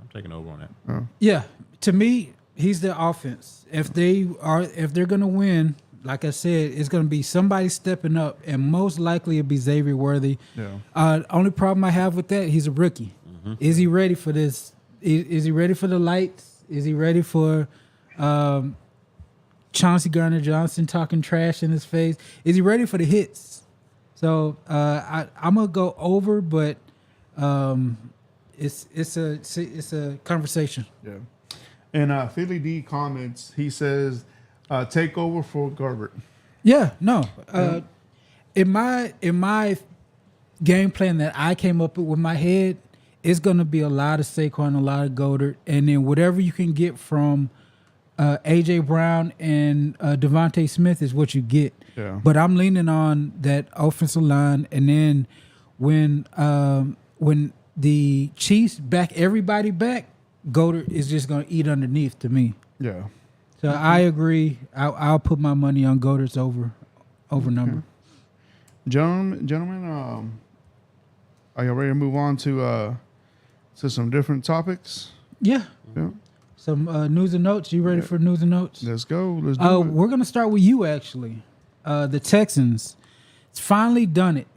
I'm taking over on that. Yeah, to me, he's the offense. If they're gonna win, like I said, it's gonna be somebody stepping up, and most likely it'll be Xavier Worthy. Yeah. Only problem I have with that, he's a rookie. Is he ready for this? Is he ready for the lights? Is he ready for Chauncey Gardner-Johnson talking trash in his face? Is he ready for the hits? So I'm gonna go over, but it's a conversation. Yeah. And Philly D comments, he says, take over for Garbert. Yeah, no. In my game plan that I came up with my head, it's gonna be a lot of Saquon, a lot of Goddard, and then whatever you can get from AJ Brown and Devontae Smith is what you get. Yeah. But I'm leaning on that offensive line, and then when the Chiefs back everybody back, Goddard is just gonna eat underneath to me. Yeah. So I agree. I'll put my money on Goddard's over number. Gentlemen, are you ready to move on to some different topics? Yeah. Yeah. Some news and notes. You ready for news and notes? Let's go. Let's do it. We're gonna start with you actually. The Texans. It's finally done it.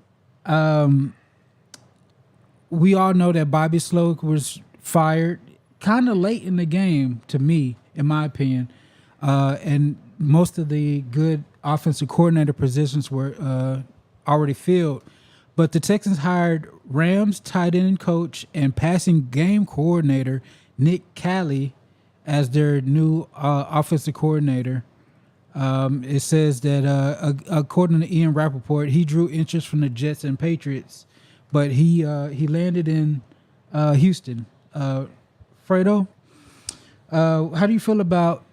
We all know that Bobby Sloak was fired kind of late in the game, to me, in my opinion. And most of the good offensive coordinator positions were already filled. But the Texans hired Rams tight end coach and passing game coordinator Nick Cali as their new offensive coordinator. It says that according to Ian Rappaport, he drew interest from the Jets and Patriots, but he landed in Houston. Fredo, how do you feel about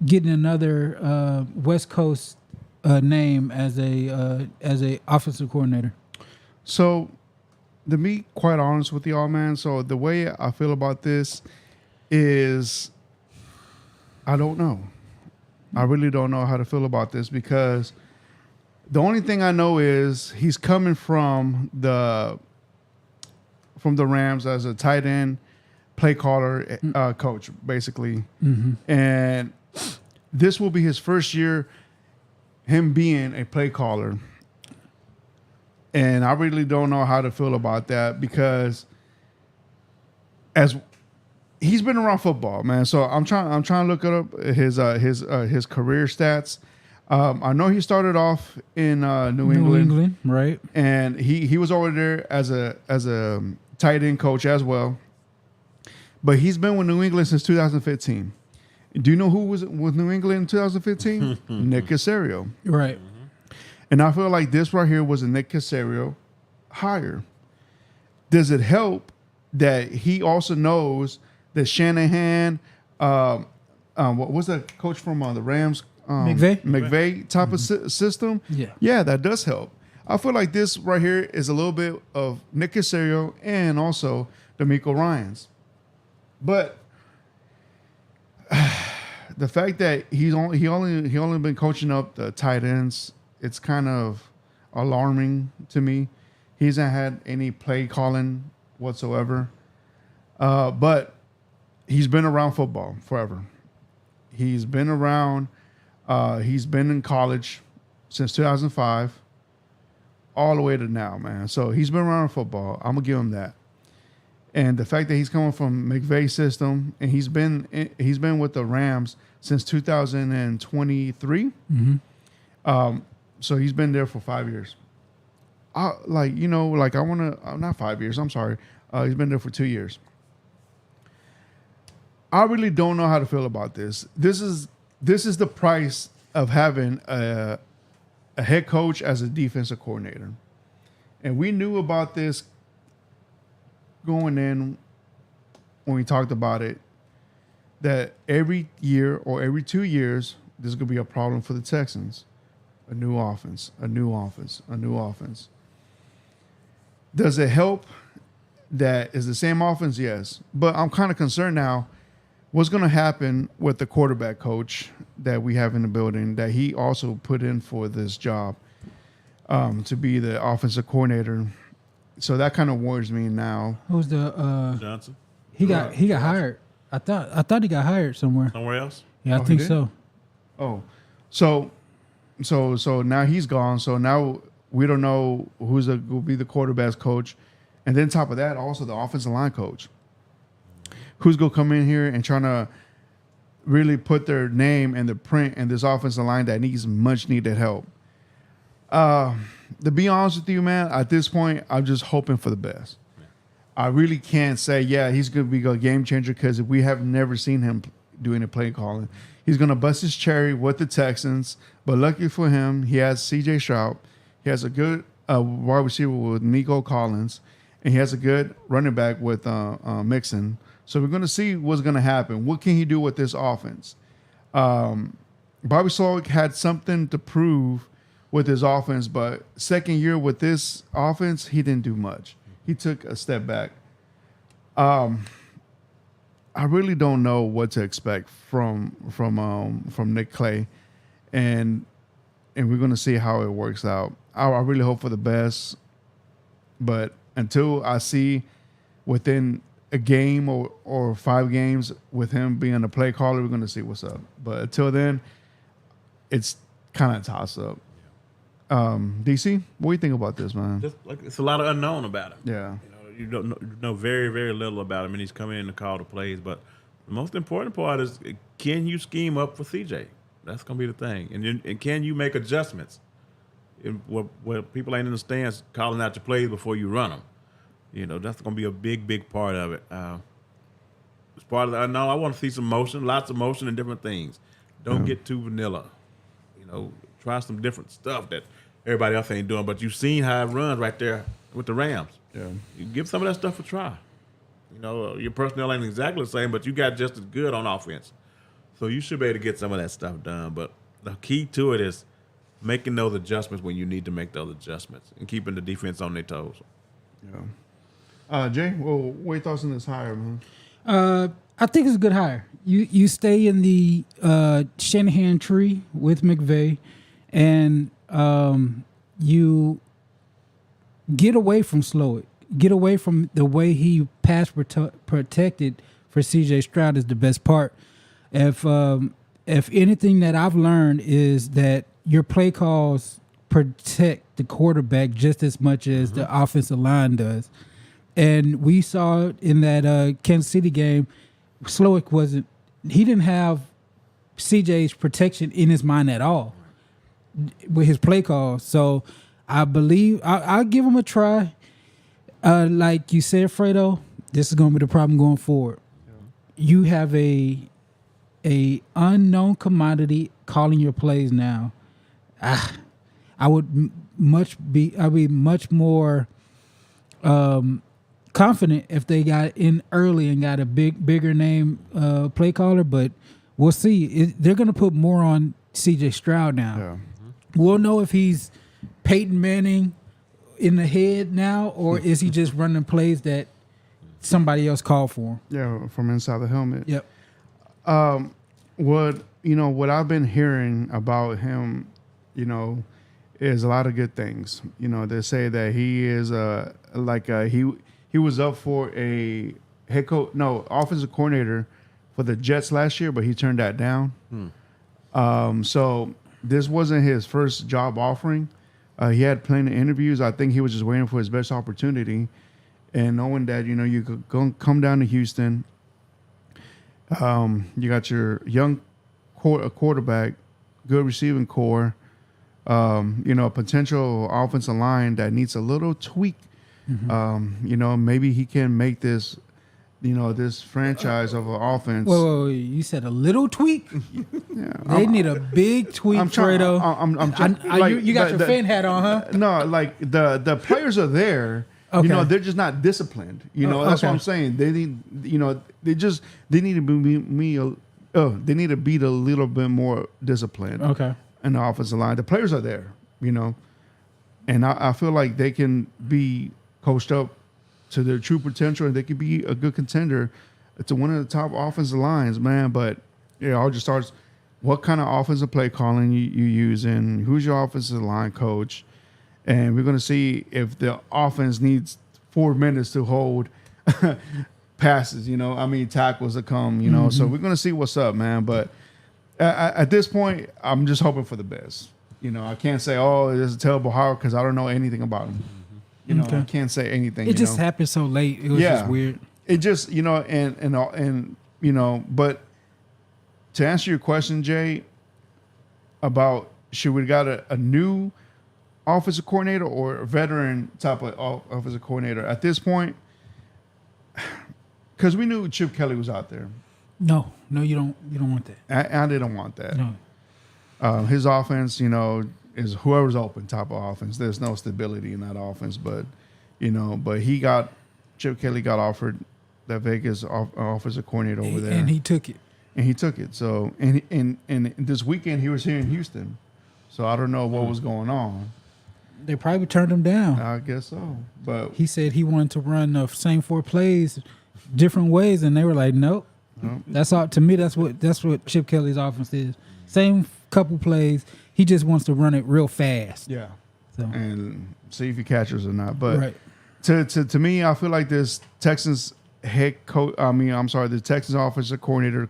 getting another West Coast name as a offensive coordinator? So, to be quite honest with y'all, man, so the way I feel about this is I don't know. I really don't know how to feel about this because the only thing I know is he's coming from the Rams as a tight end play caller coach, basically. And this will be his first year, him being a play caller. And I really don't know how to feel about that because as he's been around football, man. So I'm trying to look up his career stats. I know he started off in New England, right? and he was over there as a tight end coach as well. But he's been with New England since 2015. Do you know who was with New England in 2015? Nick Caserio. Right. And I feel like this right here was a Nick Caserio hire. Does it help that he also knows that Shanahan, what was that coach from the Rams? McVay type of system? Yeah, that does help. I feel like this right here is a little bit of Nick Caserio and also D'Amico Ryans. But the fact that he only been coaching up the tight ends, it's kind of alarming to me. He hasn't had any play calling whatsoever. But he's been around football forever. He's been around. He's been in college since 2005, all the way to now, man. So he's been around football. I'm gonna give him that. And the fact that he's coming from McVay's system and he's been with the Rams since 2023. So he's been there for 5 years. I want to not 5 years. I'm sorry. He's been there for 2 years. I really don't know how to feel about this. This is the price of having a head coach as a defensive coordinator. And we knew about this going in when we talked about it, that every year or every 2 years, this is going to be a problem for the Texans. A new offense, a new offense, a new offense. Does it help that is the same offense? Yes. But I'm kind of concerned now what's going to happen with the quarterback coach that we have in the building that he also put in for this job to be the offensive coordinator. So that kind of worries me now. Who's the Johnson. he got hired. I thought he got hired somewhere. Somewhere else? Yeah, I Oh, he think did? so. Oh, so now he's gone. So now we don't know will be the quarterback's coach, and then top of that, also the offensive line coach, who's gonna come in here and trying to really put their name and the print in this offensive line that needs much needed help. To be honest with you, man, at this point, I'm just hoping for the best. I really can't say, yeah, he's going to be a game changer because we have never seen him doing a play calling. He's going to bust his cherry with the Texans, but lucky for him, he has C.J. Stroud. He has a good wide receiver with Nico Collins, and he has a good running back with Mixon. So we're going to see what's going to happen. What can he do with this offense? Bobby Slowick had something to prove with his offense, but second year with this offense, he didn't do much. He took a step back. I really don't know what to expect from Nick Clay, and we're going to see how it works out. I really hope for the best, but until I see within a game or 5 games with him being a play caller, we're going to see what's up. But until then, it's kind of toss up. DC, what do you think about this, man? Just like it's a lot of unknown about him. Yeah. You don't know very, very little about him, and he's coming in to call the plays. But the most important part is, can you scheme up for CJ? That's going to be the thing. And can you make adjustments? Where people ain't in the stands calling out your plays before you run them. That's going to be a big, big part of it. It's part of the unknown. I want to see some motion, lots of motion and different things. Don't get too vanilla. Try some different stuff that everybody else ain't doing. But you've seen how it runs right there with the Rams. Yeah. You give some of that stuff a try. Your personnel ain't exactly the same, but you got just as good on offense. So you should be able to get some of that stuff done. But the key to it is making those adjustments when you need to make those adjustments and keeping the defense on their toes. Yeah. Jay, well, what are your thoughts on this hire, man? I think it's a good hire. You stay in the Shanahan tree with McVay, and you get away from Slowick. Get away from the way he pass protected for C.J. Stroud is the best part. If anything that I've learned is that your play calls protect the quarterback just as much as the offensive line does. And we saw in that Kansas City game, Slowick he didn't have CJ's protection in his mind at all with his play calls. So I believe I'll give him a try. Like you said, Fredo, this is going to be the problem going forward. Yeah. You have a unknown commodity calling your plays now. I'd be much more confident if they got in early and got a bigger name play caller, but we'll see. They're going to put more on C.J. Stroud now. Yeah. We'll know if he's Peyton Manning in the head now, or is he just running plays that somebody else called for him? Yeah, from inside the helmet. Yep. What I've been hearing about him, is a lot of good things. They say that he is he was up for a offensive coordinator for the Jets last year, but he turned that down. So this wasn't his first job offering. He had plenty of interviews. I think he was just waiting for his best opportunity, and knowing that you could come down to Houston. You got your young quarterback, good receiving core. A potential offensive line that needs a little tweak. Maybe he can make this this franchise of an offense. Whoa, you said a little tweak? Yeah, They need a big tweak, Fredo. You got your fan hat on, huh? No, like the players are there. Okay. They're just not disciplined. That's what okay. I'm saying. They need, they need to they need to be a little bit more disciplined. Okay. In the offensive line, the players are there. And I feel like they can be coached up to their true potential, and they could be a good contender to one of the top offensive lines, man. But it all just starts. What kind of offensive play calling you using? Who's your offensive line coach? And we're going to see if the offense needs 4 minutes to hold passes, tackles to come, Mm-hmm. So we're going to see what's up, man. But at this point, I'm just hoping for the best. I can't say, oh, this is a terrible hire because I don't know anything about him. Okay. I can't say anything. It just happened so late. It was just weird. It just, but to answer your question, Jay, about should we got a new offensive coordinator or a veteran type of offensive coordinator at this point, because we knew Chip Kelly was out there. No, you don't want that. I didn't want that. No. His offense, is whoever's open type of offense. There's no stability in that offense, but Chip Kelly got offered that Vegas offensive coordinator over there, And he took it. So and this weekend he was here in Houston, so I don't know what was going on. They probably turned him down. I guess so, but He said he wanted to run the same 4 plays different ways, and they were like, nope. That's all. To me, that's what Chip Kelly's offense is. Same couple plays. He just wants to run it real fast. yeah, So and see if he catches or not. But right. to me, I feel like this Texans head coach. The Texans offensive coordinator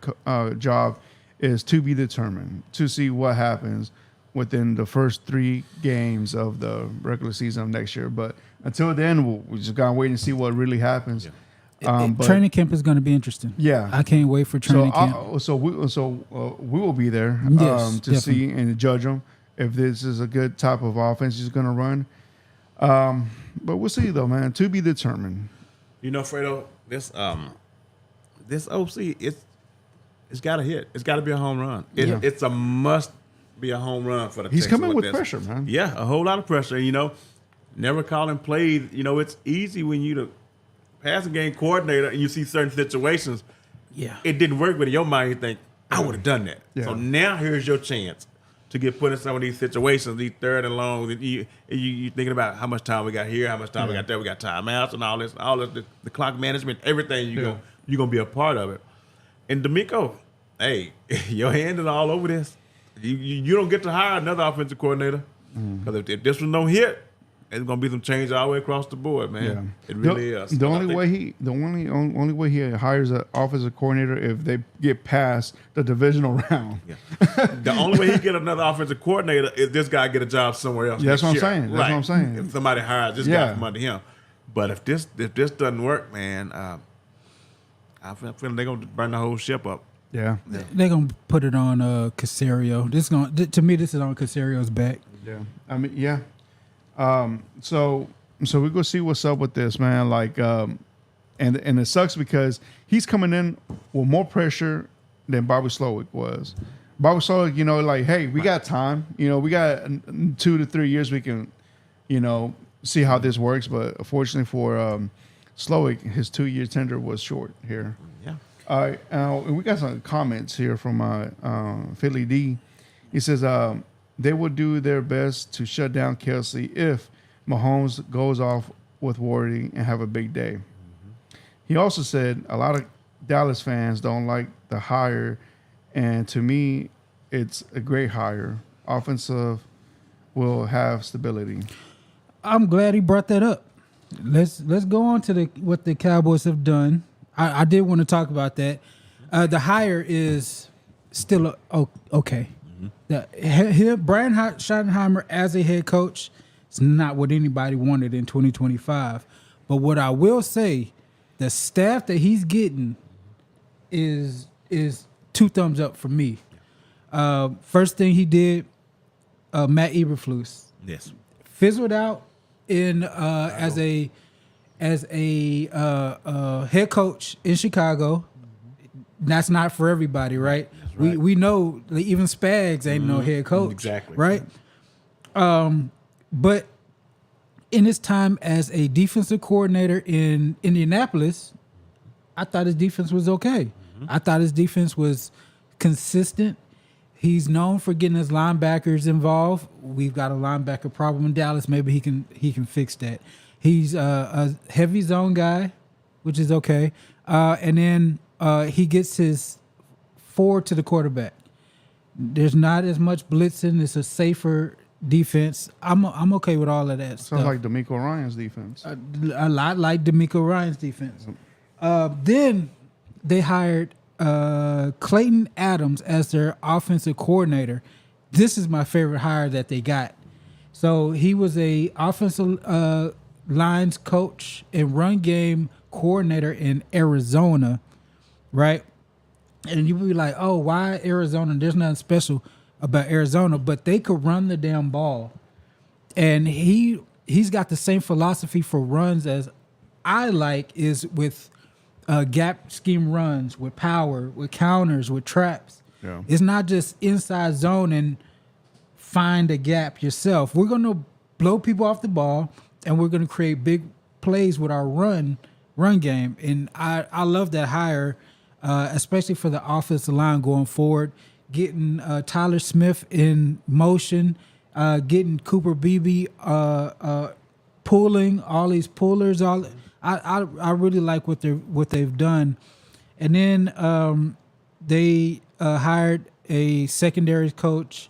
job is to be determined, to see what happens within the first 3 games of the regular season of next year. But until then, we just gotta wait and see what really happens. Yeah. But Training camp is going to be interesting. Yeah. I can't wait for training camp. We will be there Yes, to see and judge them if this is a good type of offense he's going to run. But we'll see though, man. To be determined. Fredo, this OC, it's got to hit. It's got to be a home run. It's a must be a home run for the He's Texans coming with this. pressure, man. Yeah, a whole lot of pressure. Never calling plays. It's easy when you the passing game coordinator and you see certain situations. Yeah. It didn't work, but in your mind you think, I would have done that. Yeah. So now here's your chance to get put in some of these situations, these third and long. You thinking about how much time we got here, how much time we got there. We got timeouts and all this, the clock management, everything. You're gonna be a part of it. And D'Amico, hey, your hand is all over this. You don't get to hire another offensive coordinator because if this one don't hit, it's gonna be some change all the way across the board, man. Yeah. It really is. The only way he hires an offensive coordinator if they get past the divisional round. Yeah. The only way he get another offensive coordinator is this guy get a job somewhere else. Yeah, that's next what I'm year. saying. That's what I'm saying. If somebody hires this guy from under him, but if this doesn't work, man, I feel they're gonna burn the whole ship up. Yeah. They're going to put it on Caserio. To me, this is on Caserio's back. Yeah. I mean, yeah. So we're gonna see what's up with this, man. Like, and it sucks because he's coming in with more pressure than Bobby Slowick was. Bobby Slowick, like, hey, we got time. We got 2 to 3 years. We can, see how this works. But unfortunately for Slowick, his 2-year tender was short here. Yeah. All right. And we got some comments here from Philly D. He says, they will do their best to shut down Kelsey if Mahomes goes off with Wardy and have a big day. Mm-hmm. He also said a lot of Dallas fans don't like the hire, and to me, it's a great hire. Offensive will have stability. I'm glad he brought that up. Let's go on to what the Cowboys have done. I did want to talk about that. The hire is still okay. Brian Schottenheimer as a head coach is not what anybody wanted in 2025. But what I will say, the staff that he's getting is 2 thumbs up for me. First thing he did, Matt Eberflus. Yes. Fizzled out as a as a head coach in Chicago. That's not for everybody, right? right. We know that even Spags ain't no head coach, Exactly. right? But in his time as a defensive coordinator in Indianapolis, I thought his defense was okay. I thought his defense was consistent. He's known for getting his linebackers involved. We've got a linebacker problem in Dallas. Maybe he can fix that. He's a heavy zone guy, which is okay. And then he gets his forward to the quarterback. There's not as much blitzing. It's a safer defense. I'm okay with all of that stuff. Sounds like D'Amico Ryan's defense. A lot like D'Amico Ryan's defense. Then they hired Clayton Adams as their offensive coordinator. This is my favorite hire that they got. So he was a offensive lines coach and run game coordinator in Arizona, right? And you would be like, oh, why Arizona? There's nothing special about Arizona, but they could run the damn ball. And he's got the same philosophy for runs as I like, is with gap scheme runs, with power, with counters, with traps. Yeah. It's not just inside zone and find a gap yourself. We're going to blow people off the ball, and we're going to create big plays with our run game. And I love that hire, especially for the offensive line going forward, getting Tyler Smith in motion, getting Cooper Beebe pulling all these pullers. I really like what they've done. And then they hired a secondary coach,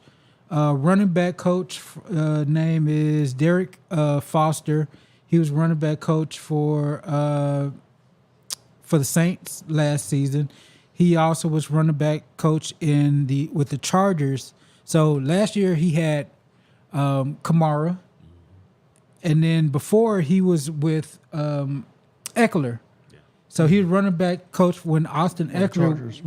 running back coach. Name is Derek Foster. He was running back coach for the Saints last season. He also was running back coach with the Chargers. So last year he had Kamara, and then before he was with Eckler. Yeah. So he was running back coach when Austin Eckler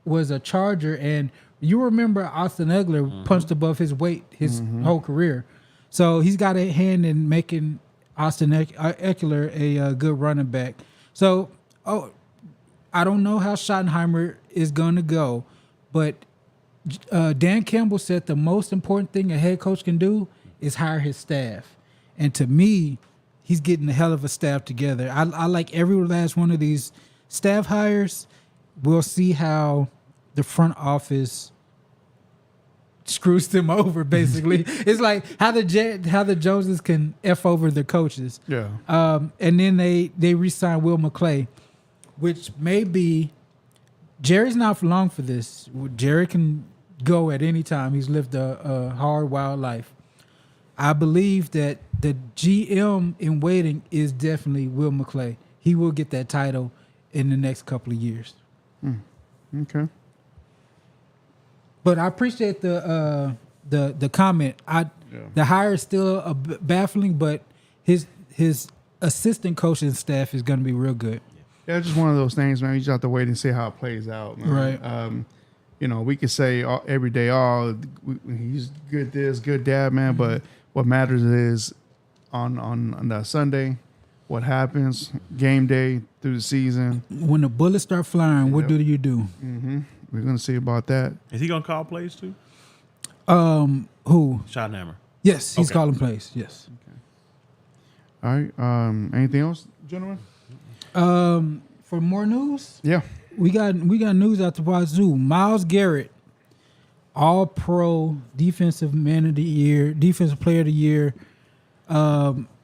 was a Charger, and you remember Austin Eckler punched above his weight his whole career. So he's got a hand in making Austin Eckler a good running back. So I don't know how Schottenheimer is going to go, but Dan Campbell said the most important thing a head coach can do is hire his staff. And to me, he's getting a hell of a staff together. I like every last one of these staff hires. We'll see how the front office screws them over, basically. It's like how the Joneses can F over the coaches. Yeah. And then they re-signed Will McClay, which may be Jerry's not for long for this. Jerry can go at any time. He's lived a hard, wild life. I believe that the GM in waiting is definitely Will McClay. He will get that title in the next couple of years. Okay. But I appreciate the comment. The hire is still baffling, but his assistant coaching staff is going to be real good. Yeah, it's just one of those things, man. You just have to wait and see how it plays out, man. Right. We could say every day, he's good this, good that, man. But what matters is on that Sunday, what happens, game day through the season. When the bullets start flying, what do you do? Mm-hmm. We're going to see about that. Is he going to call plays too? Who? Schottenheimer. Yes, he's Okay. calling plays. Yes. Okay. All right. Anything else, gentlemen? For more news, Yeah. we got news out the wazoo. Myles Garrett, All-Pro Defensive Man of the Year, Defensive Player of the Year,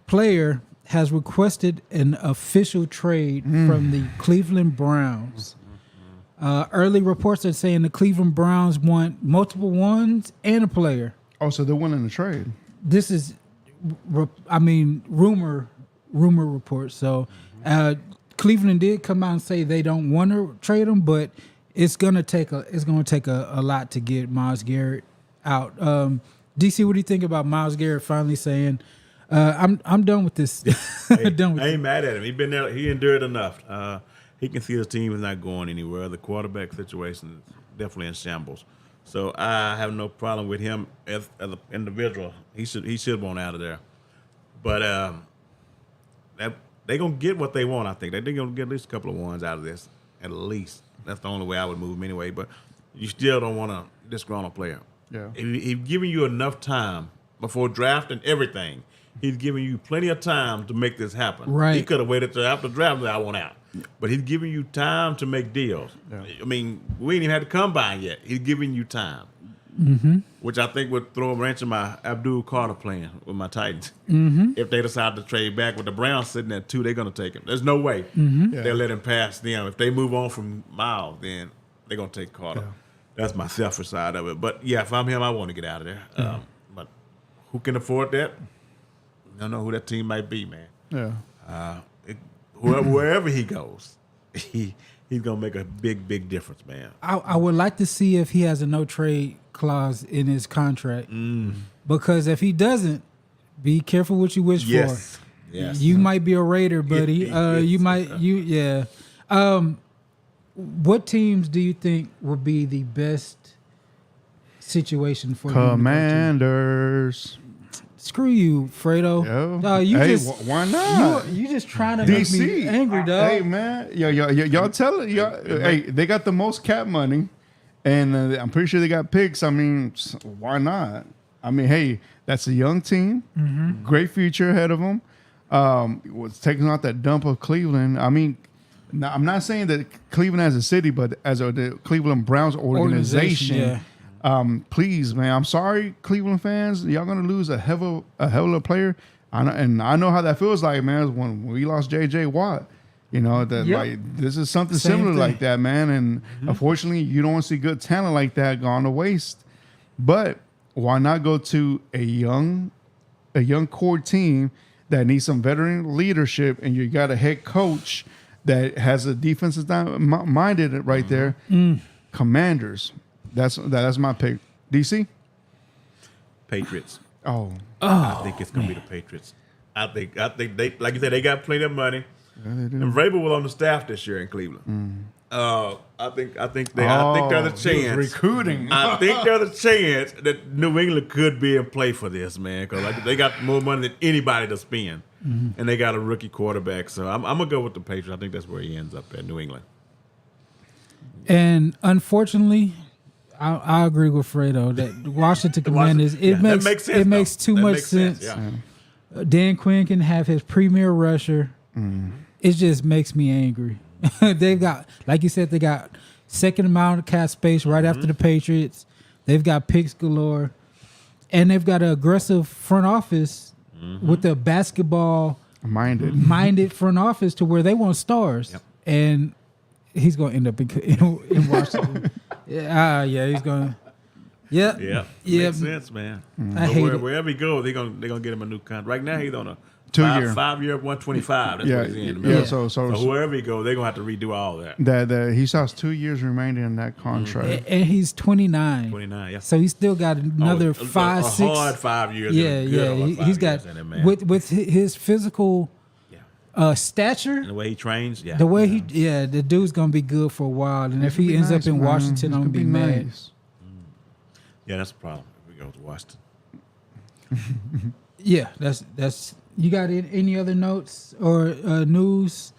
player has requested an official trade from the Cleveland Browns. Early reports are saying the Cleveland Browns want multiple ones and a player. Oh, so they're winning the trade. This is, rumor reports. So Cleveland did come out and say they don't want to trade him, but it's gonna take a lot to get Myles Garrett out. DC, what do you think about Myles Garrett finally saying, "I'm done with this"? Hey, Done with I ain't mad at him. He been there. He endured enough. He can see his team is not going anywhere. The quarterback situation is definitely in shambles. So I have no problem with him as an individual. He should want out of there. But they're gonna get what they want. I think they're gonna get at least a couple of ones out of this. At least that's the only way I would move him anyway. But you still don't want a disgruntled player. Yeah. He's giving you enough time before drafting everything. He's giving you plenty of time to make this happen. Right. He could have waited till after the draft. I want out. But he's giving you time to make deals. Yeah. I mean, we ain't even had the combine yet. He's giving you time, which I think would throw a wrench in my Abdul Carter plan with my Titans. If they decide to trade back with the Browns sitting at 2, they're going to take him. There's no way they'll let him pass them. If they move on from Miles, then they're going to take Carter. Yeah. That's my selfish side of it. But, yeah, if I'm him, I want to get out of there. But who can afford that? I don't know who that team might be, man. Yeah. Wherever he goes, he's gonna make a big difference, man. I would like to see if he has a no trade clause in his contract, because if he doesn't, be careful what you wish for. Yes. You might be a Raider, buddy. Yes. What teams do you think would be the best situation for him to go to? Commanders. Screw you, Fredo. Yo. No, you Hey, just why not? You just trying to make DC. me angry, dog. Hey, man. Y'all tell it. Hey, they got the most cap money, and I'm pretty sure they got picks. I mean, why not? I mean, hey, that's a young team. Great future ahead of them. Was taking out that dump of Cleveland. I mean, now, I'm not saying that Cleveland as a city, but as the Cleveland Browns organization. Yeah. Please, man. I'm sorry, Cleveland fans. Y'all gonna lose a hell of a player. I know how that feels like, man. When we lost J.J. Watt, like this is something Same similar thing. like that, man. And unfortunately, you don't want to see good talent like that gone to waste. But why not go to a young core team that needs some veteran leadership, and you got a head coach that has a defensive minded right there. Commanders. That's my pick. DC? Patriots. Oh. I think it's gonna be the Patriots. I think they, like you said, they got plenty of money. Yeah, they do. And Vrabel was on the staff this year in Cleveland. I think they're the chance. Recruiting. I think they're the chance that New England could be in play for this, man, because they got more money than anybody to spend, and they got a rookie quarterback. So I'm gonna go with the Patriots. I think that's where he ends up at New England. And unfortunately, I agree with Fredo that Washington Commanders. It makes sense, it makes too That much makes sense. Yeah. Dan Quinn can have his premier rusher. It just makes me angry. They've got, like you said, they got second amount of cap space right after the Patriots. They've got picks galore, and they've got an aggressive front office with the basketball minded front office to where they want stars. Yep. And he's going to end up in Washington. Yeah, he's going to. Yeah. Makes sense, man. I hate it. Wherever he goes, they're gonna get him a new contract. Right now, he's on a 2-year. 5-year, 125. That's what he's in. Yeah. Remember? So wherever he goes, they're gonna have to redo all that. that he still has 2 years remaining in that contract. And he's 29. 29, yeah. So he's still got another a 5, 6. hard 5 years. He's got with his physical stature, and the way he trains. Yeah, the way the dude's gonna be good for a while. And if he ends up in Washington, I'm gonna be mad. Nice. Yeah, that's a problem if we go to Washington. Yeah, that's. You got any other notes or news?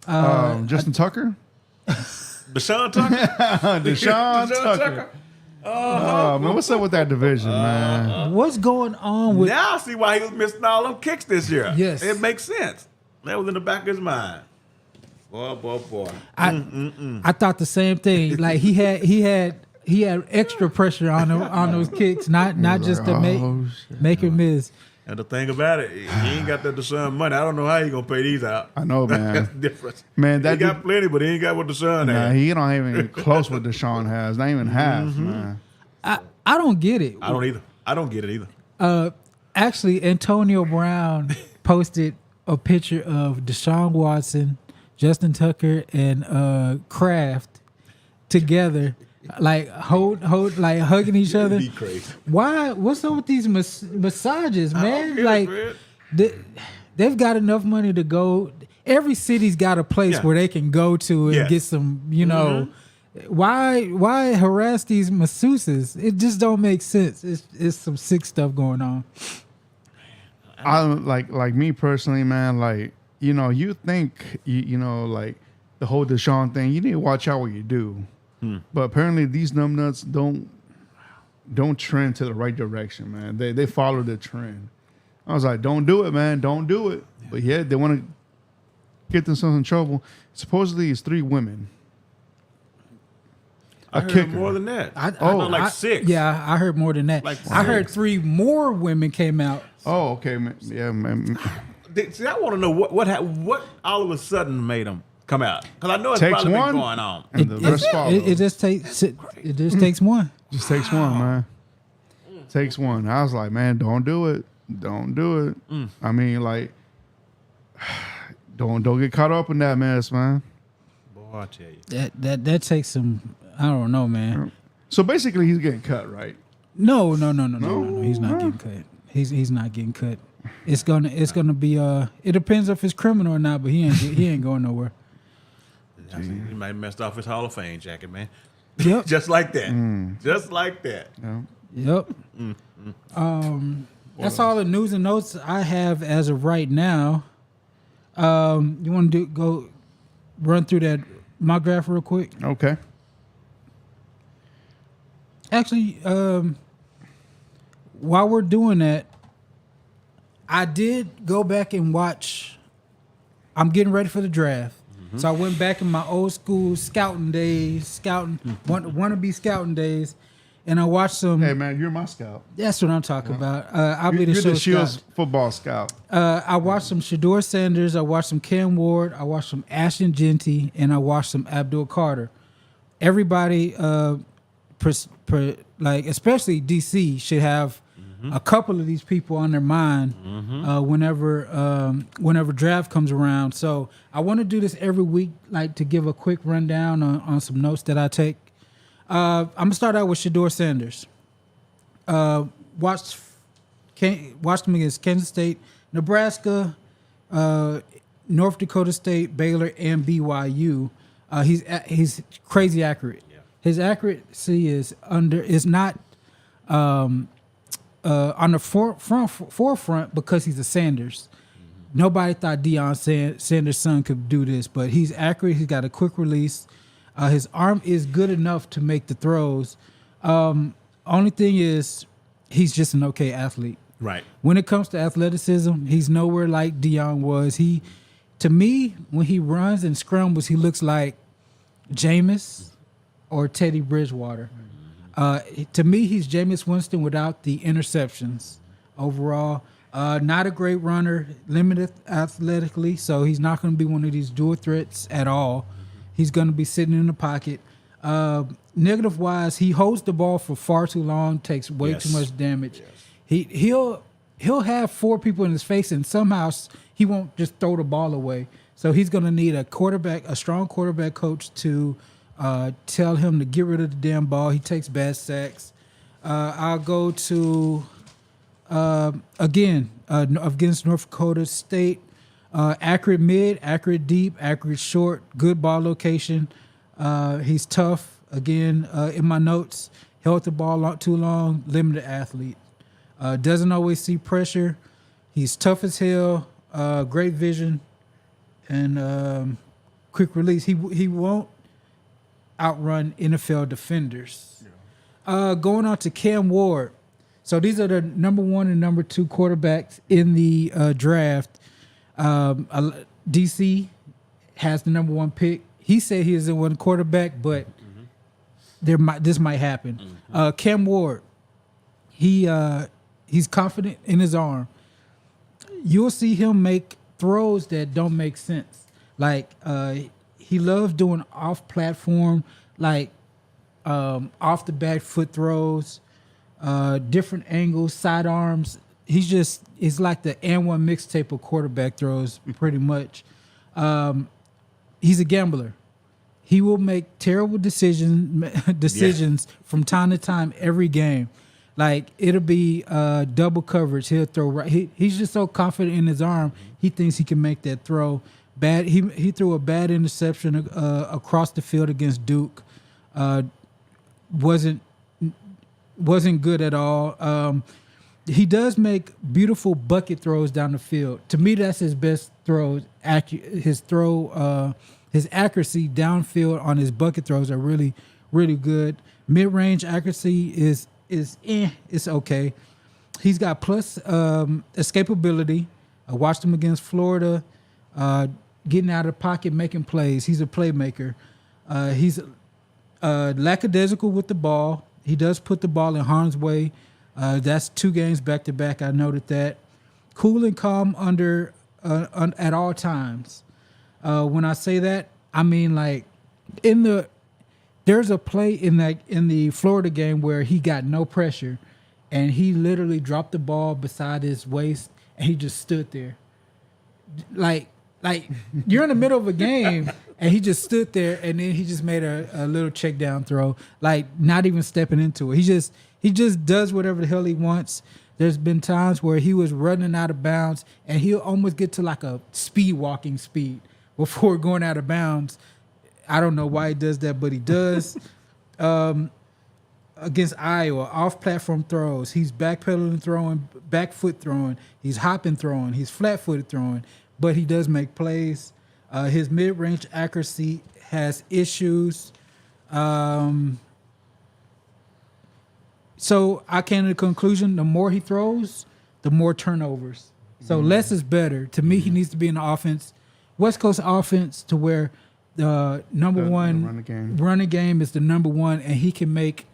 Justin Tucker. Deshaun Tucker. Deshaun Tucker. Oh man, what's up with that division, man? What's going on with? Now I see why he was missing all them kicks this year. Yes. It makes sense. That was in the back of his mind. Boy. I thought the same thing. Like he had extra pressure on those kicks, not just to make him miss. And the thing about it, he ain't got that Deshaun money. I don't know how he gonna pay these out. I know, man. That's the difference. Man, he got plenty, but he ain't got what Deshaun Nah, has. he don't even close what Deshaun has. Not even half, man. I don't get it. I don't either. I don't get it either. Actually, Antonio Brown posted a picture of Deshaun Watson, Justin Tucker, and Kraft together, like like hugging each other. Be crazy. Why? What's up with these massages, I man? don't get Like it, man. they've got enough money to go. Every city's got a place where they can go to and get some, Why harass these masseuses? It just don't make sense. It's some sick stuff going on. I like me personally, man. Like, you think like the whole Deshaun thing. You need to watch out what you do. But apparently these numbnuts don't trend to the right direction, man. They follow the trend. I was like, don't do it, man. Don't do it. Yeah. But yeah, they want to get themselves in trouble. Supposedly it's 3 women. I heard more than that. I like 6. Yeah, I heard more than that. Like I heard 3 more women came out. Oh, okay, man. Yeah, man. See, I want to know what all of a sudden made them come out, because I know it's Takes probably been one. going on. And the rest follow. It just takes one. Just takes one, man. Takes one. I was like, man, don't do it. Don't do it. I mean, like, don't get caught up in that mess, man. Boy, I tell you. That takes some. I don't know, man. So basically, he's getting cut, right? No. He's not getting cut. He's not getting cut. It's gonna be. It depends if it's criminal or not, but he ain't going nowhere. He might have messed off his Hall of Fame jacket, man. Yep. Just like that. Just like that. Yeah. Yep. That's all the news and notes I have as of right now. You want to go run through my graph real quick? Okay. Actually, while we're doing that, I did go back and watch. I'm getting ready for the draft. So I went back in my old school scouting days, wannabe scouting days, and I watched some. Hey man, you're my scout. That's what I'm talking about. I'll be the You're show the Shields scout. football scout. I watched some Shador Sanders. I watched some Cam Ward. I watched some Ashton Genty, and I watched some Abdul Carter. Everybody, especially DC, should have a couple of these people on their mind whenever draft comes around. So I want to do this every week, like to give a quick rundown on some notes that I take. I'm gonna start out with Shador Sanders. Watched him against Kansas State, Nebraska, North Dakota State, Baylor, and BYU. He's crazy accurate. Yeah. His accuracy is not on the forefront because he's a Sanders. Nobody thought Deion Sanders' son could do this, but he's accurate. He's got a quick release. His arm is good enough to make the throws. Only thing is, he's just an okay athlete. Right. When it comes to athleticism, he's nowhere like Deion was. To me, when he runs and scrambles, he looks like Jameis or Teddy Bridgewater. To me, he's Jameis Winston without the interceptions. Overall, not a great runner, limited athletically, so he's not going to be one of these dual threats at all. He's going to be sitting in the pocket. Negative-wise, he holds the ball for far too long, takes way too much damage. Yes. He'll have 4 people in his face, and somehow he won't just throw the ball away. So he's going to need a strong quarterback coach to tell him to get rid of the damn ball. He takes bad sacks. I'll go to, against North Dakota State. Accurate mid, accurate deep, accurate short, good ball location. He's tough. Again, in my notes, held the ball too long, limited athlete. Doesn't always see pressure. He's tough as hell, great vision, and quick release. He won't outrun NFL defenders. Yeah. Going on to Cam Ward. So these are the number 1 and number 2 quarterbacks in the draft. DC has the number 1 pick. He said he is the 1 quarterback, but this might happen. Cam Ward, he's confident in his arm. You'll see him make throws that don't make sense. Like he loves doing off-platform, like off the back foot throws, different angles, sidearms. He's like the N1 mixtape of quarterback throws, pretty much. He's a gambler. He will make terrible decisions from time to time every game. Like it'll be double coverage. He'll throw right. He's just so confident in his arm. He thinks he can make that throw. Bad. He threw a bad interception across the field against Duke. Wasn't good at all. he does make beautiful bucket throws down the field. To me, that's his best throws. His accuracy downfield on his bucket throws are really, really good. Mid-range accuracy is it's okay. He's got plus escapability. I watched him against Florida, getting out of the pocket, making plays. He's a playmaker. He's lackadaisical with the ball. He does put the ball in harm's way. That's 2 games back to back. I noted that. Cool and calm at all times. When I say that, I mean like there's a play in the Florida game where he got no pressure, and he literally dropped the ball beside his waist, and he just stood there, like you're in the middle of a game, and he just stood there, and then he just made a little check down throw, like not even stepping into it. He just does whatever the hell he wants. There's been times where he was running out of bounds, and he'll almost get to like a walking speed before going out of bounds. I don't know why he does that, but he does. Against Iowa, off-platform throws. He's backpedaling throwing, back foot throwing. He's hopping throwing. He's flat-footed throwing. But he does make plays. His mid-range accuracy has issues. So I came to the conclusion, the more he throws, the more turnovers. So less is better. To me, he needs to be in the offense, West Coast offense, to where the number one running game is the number one, and he can make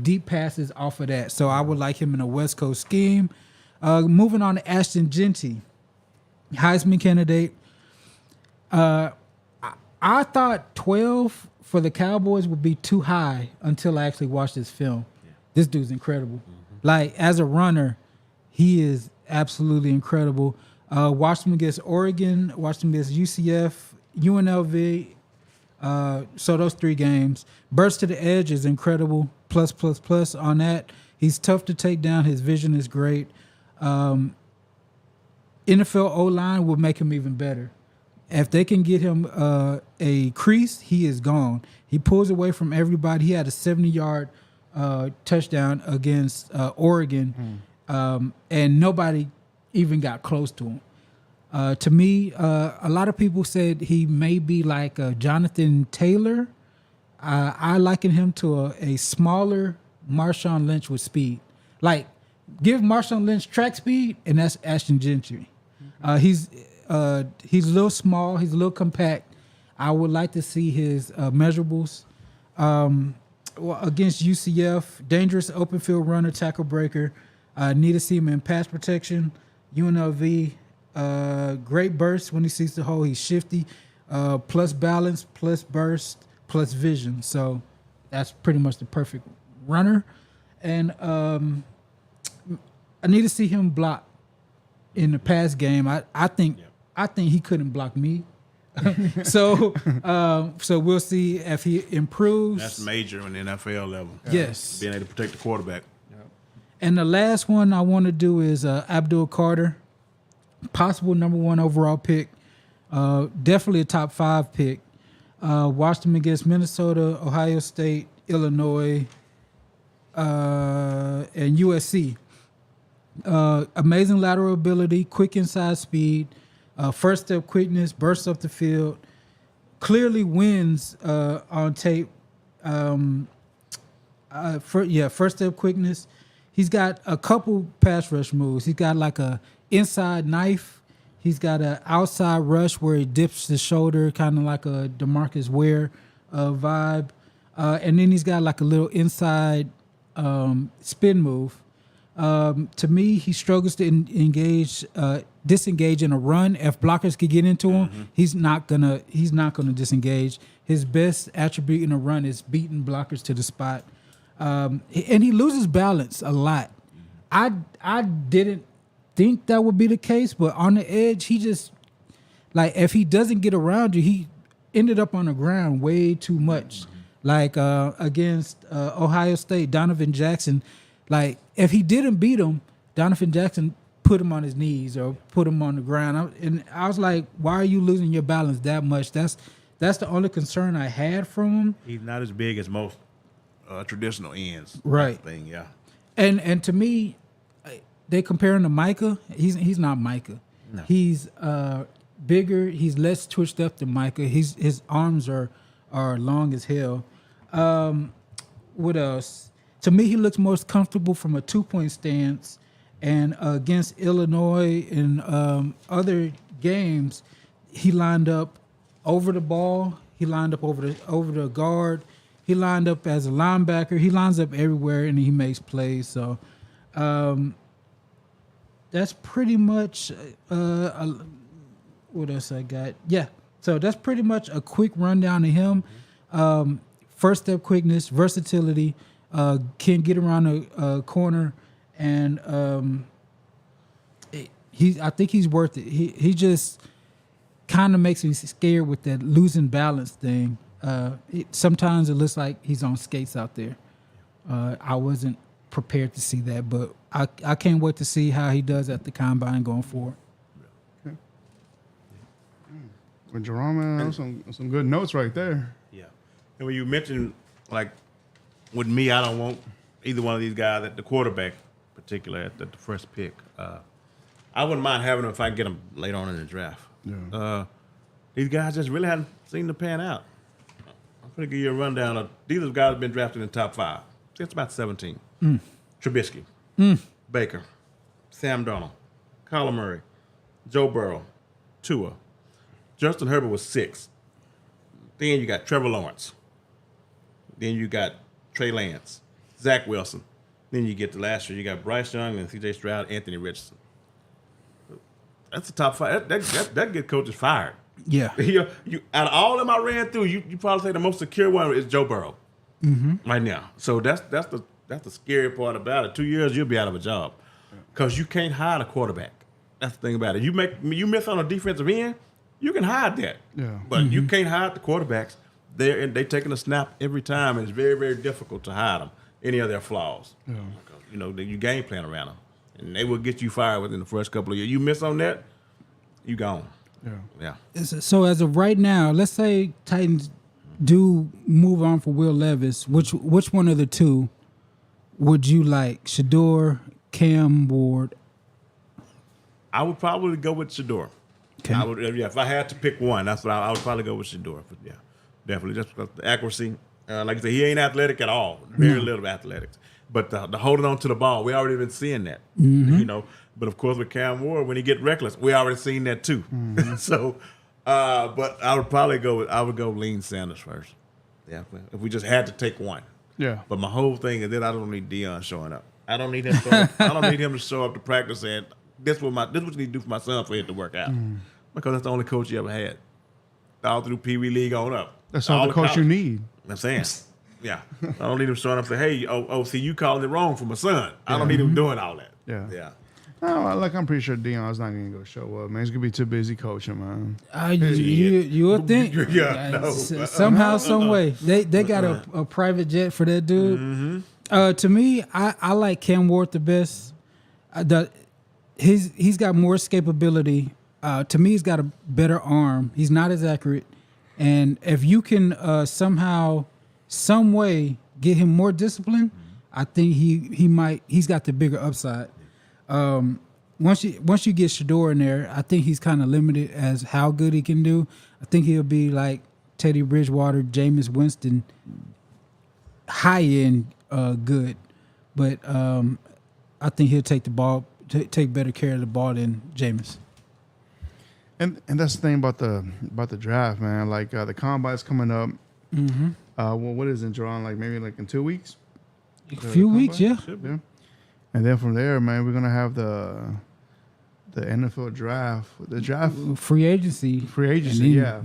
deep passes off of that. So I would like him in a West Coast scheme. Moving on to Ashton Genty, Heisman candidate. I thought 12 for the Cowboys would be too high until I actually watched this film. Yeah. This dude's incredible. Like, as a runner, he is absolutely incredible. Watched him against Oregon, watched him against UCF, UNLV. So those 3 games. Burst to the edge is incredible. Plus on that. He's tough to take down. His vision is great. NFL O-line will make him even better. If they can get him a crease, he is gone. He pulls away from everybody. He had a 70-yard touchdown against Oregon, and nobody even got close to him. To me, a lot of people said he may be like Jonathan Taylor. I liken him to a smaller Marshawn Lynch with speed. Like, give Marshawn Lynch track speed, and that's Ashton Gentry. He's a little small. He's a little compact. I would like to see his measurables. Against UCF, dangerous open field runner, tackle breaker. Need to see him in pass protection. UNLV, great burst when he sees the hole. He's shifty, plus balance, plus burst, plus vision. So that's pretty much the perfect runner. And I need to see him block in the pass game. I think he couldn't block me. So we'll see if he improves. That's major on the NFL level. Yes. Being able to protect the quarterback. And the last one I want to do is Abdul Carter, possible number 1 overall pick, definitely a top 5 pick. Watched him against Minnesota, Ohio State, Illinois, and USC. Amazing lateral ability, quick inside speed, first step quickness, bursts up the field. Clearly wins on tape. First step quickness. He's got a couple pass rush moves. He's got like a inside knife. He's got an outside rush where he dips the shoulder, kind of like a DeMarcus Ware vibe. And then he's got like a little inside spin move. To me, he struggles to disengage in a run. If blockers could get into him, he's not gonna disengage. His best attribute in a run is beating blockers to the spot. And he loses balance a lot. I didn't think that would be the case, but on the edge, he just, like, if he doesn't get around you, he ended up on the ground way too much. Like against Ohio State, Donovan Jackson, like, if he didn't beat him, Donovan Jackson put him on his knees or put him on the ground. And I was like, why are you losing your balance that much? That's the only concern I had from him. He's not as big as most traditional ends. Right. Thing, yeah. And to me, they compare him to Micah. He's not Micah. No. He's bigger. He's less twitched up than Micah. His arms are long as hell. What else? To me, he looks most comfortable from a 2-point stance. And against Illinois and other games, he lined up over the ball. He lined up over the guard. He lined up as a linebacker. He lines up everywhere, and he makes plays. So that's pretty much what else I got? Yeah. So that's pretty much a quick rundown of him. First step quickness, versatility, can get around a corner. And I think he's worth it. He just kind of makes me scared with that losing balance thing. Sometimes it looks like he's on skates out there. I wasn't prepared to see that, but I can't wait to see how he does at the combine going forward. Okay. Well, Jerome, man, some good notes right there. Yeah. And when you mentioned, like, with me, I don't want either one of these guys at the quarterback, particularly at the first pick. I wouldn't mind having them if I can get them later on in the draft. Yeah. These guys just really haven't seen them pan out. I'm going to give you a rundown of these are the guys who have been drafted in the top 5 since about 17. Trubisky, Baker, Sam Darnold, Kyler Murray, Joe Burrow, Tua. Justin Herbert was 6. Then you got Trevor Lawrence. Then you got Trey Lance, Zach Wilson. Then you get to last year, you got Bryce Young and C.J. Stroud, Anthony Richardson. That's the top 5. That get coaches fired. Yeah. You out of all of them I ran through, you probably say the most secure one is Joe Burrow right now. So that's the scary part about it. 2 years you'll be out of a job because you can't hide a quarterback. That's the thing about it. You miss on a defensive end, you can hide that. Yeah. But you can't hide the quarterbacks. They taking a snap every time, and it's very, very difficult to hide them. Any of their flaws. Yeah. You know, you game plan around them, and they will get you fired within the first couple of years. You miss on that, you gone. Yeah. So as of right now, let's say Titans do move on for Will Levis. Which one of the two would you like? Shador, Cam Ward? I would probably go with Shador. Okay. I would, if I had to pick one, that's what I would probably go with Shador. But yeah, definitely just because the accuracy. Like I said, he ain't athletic at all. Very little athletics. But the holding on to the ball, we already been seeing that. You know. But of course, with Cam Ward, when he get reckless, we already seen that too. So, but I would probably go lean Sanders first. Yeah, if we just had to take one. Yeah. But my whole thing is that I don't need Deion showing up. I don't need him. I don't need him to show up to practice and this what you need to do for my son for it to work out. Because that's the only coach you ever had. All through Pee Wee League on up. That's all the coach you need. I'm saying. Yeah. I don't need him showing up and say, hey, see, you calling it wrong for my son. I don't need him doing all that. Yeah. No, like I'm pretty sure Deion's not gonna go show up, man. He's gonna be too busy coaching, man. You would think. Somehow, some way. They got a private jet for that dude. To me, I like Cam Ward the best. He's got more escapability. To me, he's got a better arm. He's not as accurate. And if you can somehow, some way, get him more discipline, I think he's got the bigger upside. Once you get Shador in there, I think he's kind of limited as how good he can do. I think he'll be like Teddy Bridgewater, Jameis Winston, high end good, but I think he'll take the ball, take better care of the ball than Jameis. And that's the thing about the draft, man. Like the combine's coming up. Well, what is it, Jerron? Like maybe like in 2 weeks. A few weeks, yeah. And then from there, man, we're gonna have the NFL draft. The draft, free agency, yeah.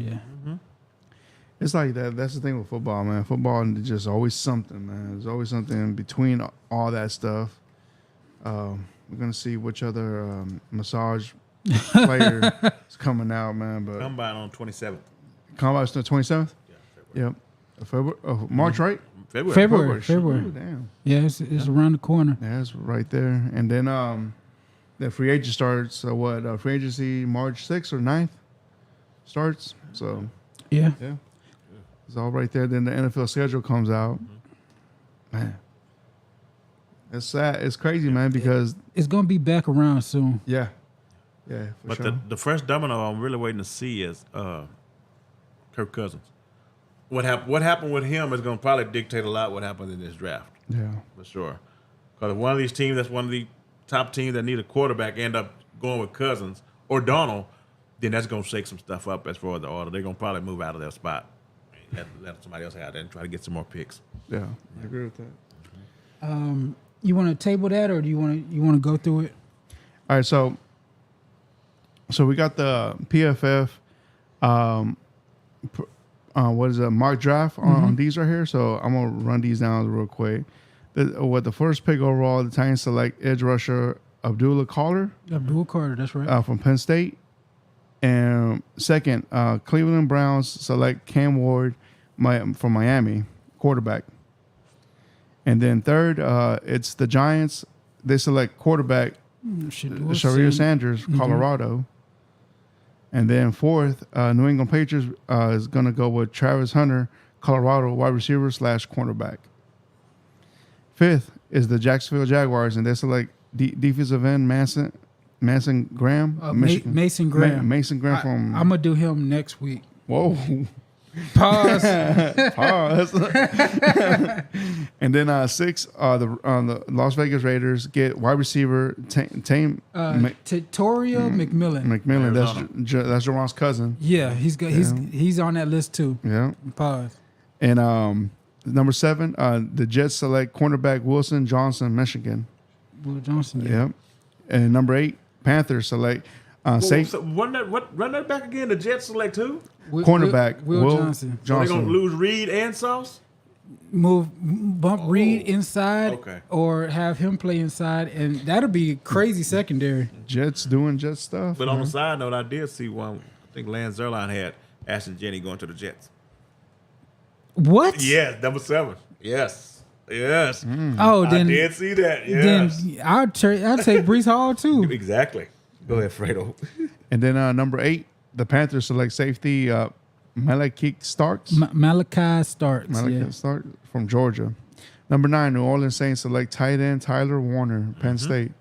It's like that. That's the thing with football, man. Football is just always something, man. There's always something in between all that stuff. We're gonna see which other massage player is coming out, man. But Combine on 27th. Combine's the 27th. Yeah, February. March, right? February. Ooh, damn. Yeah, it's around the corner. Yeah, it's right there. And then the free agent starts. Free agency March 6th or 9th starts. So yeah, it's all right there. Then the NFL schedule comes out. Man, It's sad. It's crazy, man, because It's gonna be back around soon. yeah, for But sure. the first domino I'm really waiting to see is Kirk Cousins. What happened with him is going to probably dictate a lot what happens in this draft. Yeah. For sure. Because if one of these teams that's one of the top teams that need a quarterback end up going with Cousins or then that's going to shake some stuff up as far as the order. They're going to probably move out of their spot. Let somebody else out there and try to get some more picks. Yeah, I agree with that. You want to table that, or do you want to go through it? All right, so we got the PFF, what is it, mock draft on these right here. So I'm gonna run these down real quick. With the first pick overall, the Titans select edge rusher Abdullah Carter That's right. from Penn State, and second, Cleveland Browns select Cam Ward from Miami, quarterback. And then third, it's the Giants. They select quarterback Sharir Sanders, Colorado. And then fourth, New England Patriots is going to go with Travis Hunter, Colorado, wide receiver / cornerback. Fifth is the Jacksonville Jaguars, and they select defensive end Mason Graham, Michigan. Mason Graham. Mason Graham from. I'm gonna do him next week. Whoa. Pause. Pause. And then six, the Las Vegas Raiders get wide receiver Tatoria McMillan. McMillan. That's Jaron's cousin. Yeah, he's on that list too. Yeah. Pause. And number seven, the Jets select cornerback Wilson Johnson, Michigan. Will Johnson. Yeah. Yep. And number 8, Panthers select safe So run that back again. The Jets select who? cornerback Will Johnson. So they're going to lose Reed and Sauce? Bump Reed inside, Okay. or have him play inside, and that'll be crazy secondary. Jets doing Jet stuff. But on the side note, I did see one. I think Lance Zerline had Ashton Jennings going to the Jets. What? Yes, number 7. Yes. Oh, then I did see that. Yes. then I'll take Brees Hall too. Exactly. Go ahead, Fredo. And then number 8, the Panthers select safety Malachi Starks. Malachi Starks. Malachi Starks from Georgia. Number 9, New Orleans Saints select tight end Tyler Warner, Penn State.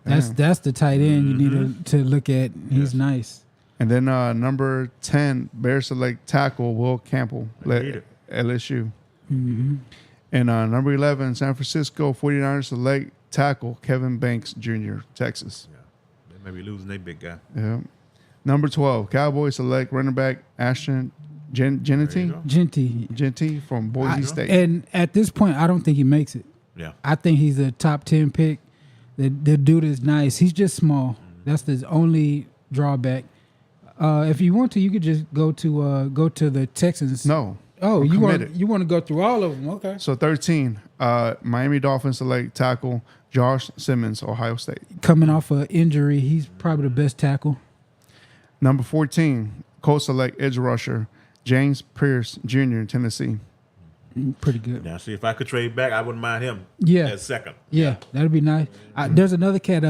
That's the tight end you need to look at. He's nice. And then number 10, Bears select tackle Will Campbell, LSU. And number 11, San Francisco 49ers select tackle Kevin Banks Jr., Texas. Yeah. They may be losing their big guy. Yeah. Number 12, Cowboys select running back Ashton Genty from Boise State. And at this point, I don't think he makes it. Yeah. I think he's a top 10 pick. The dude is nice. He's just small. That's the only drawback. If you want to, you could just go to the Texans. No. Oh, you committed. want to go through all of them? Okay. So 13, Miami Dolphins select tackle Josh Simmons, Ohio State. Coming off an injury, he's probably the best tackle. Number 14, Colts select edge rusher James Pierce Jr., Tennessee. Pretty good. Now, see, if I could trade back, I wouldn't mind him. Yeah. As second. Yeah, that'd be nice. There's another cat,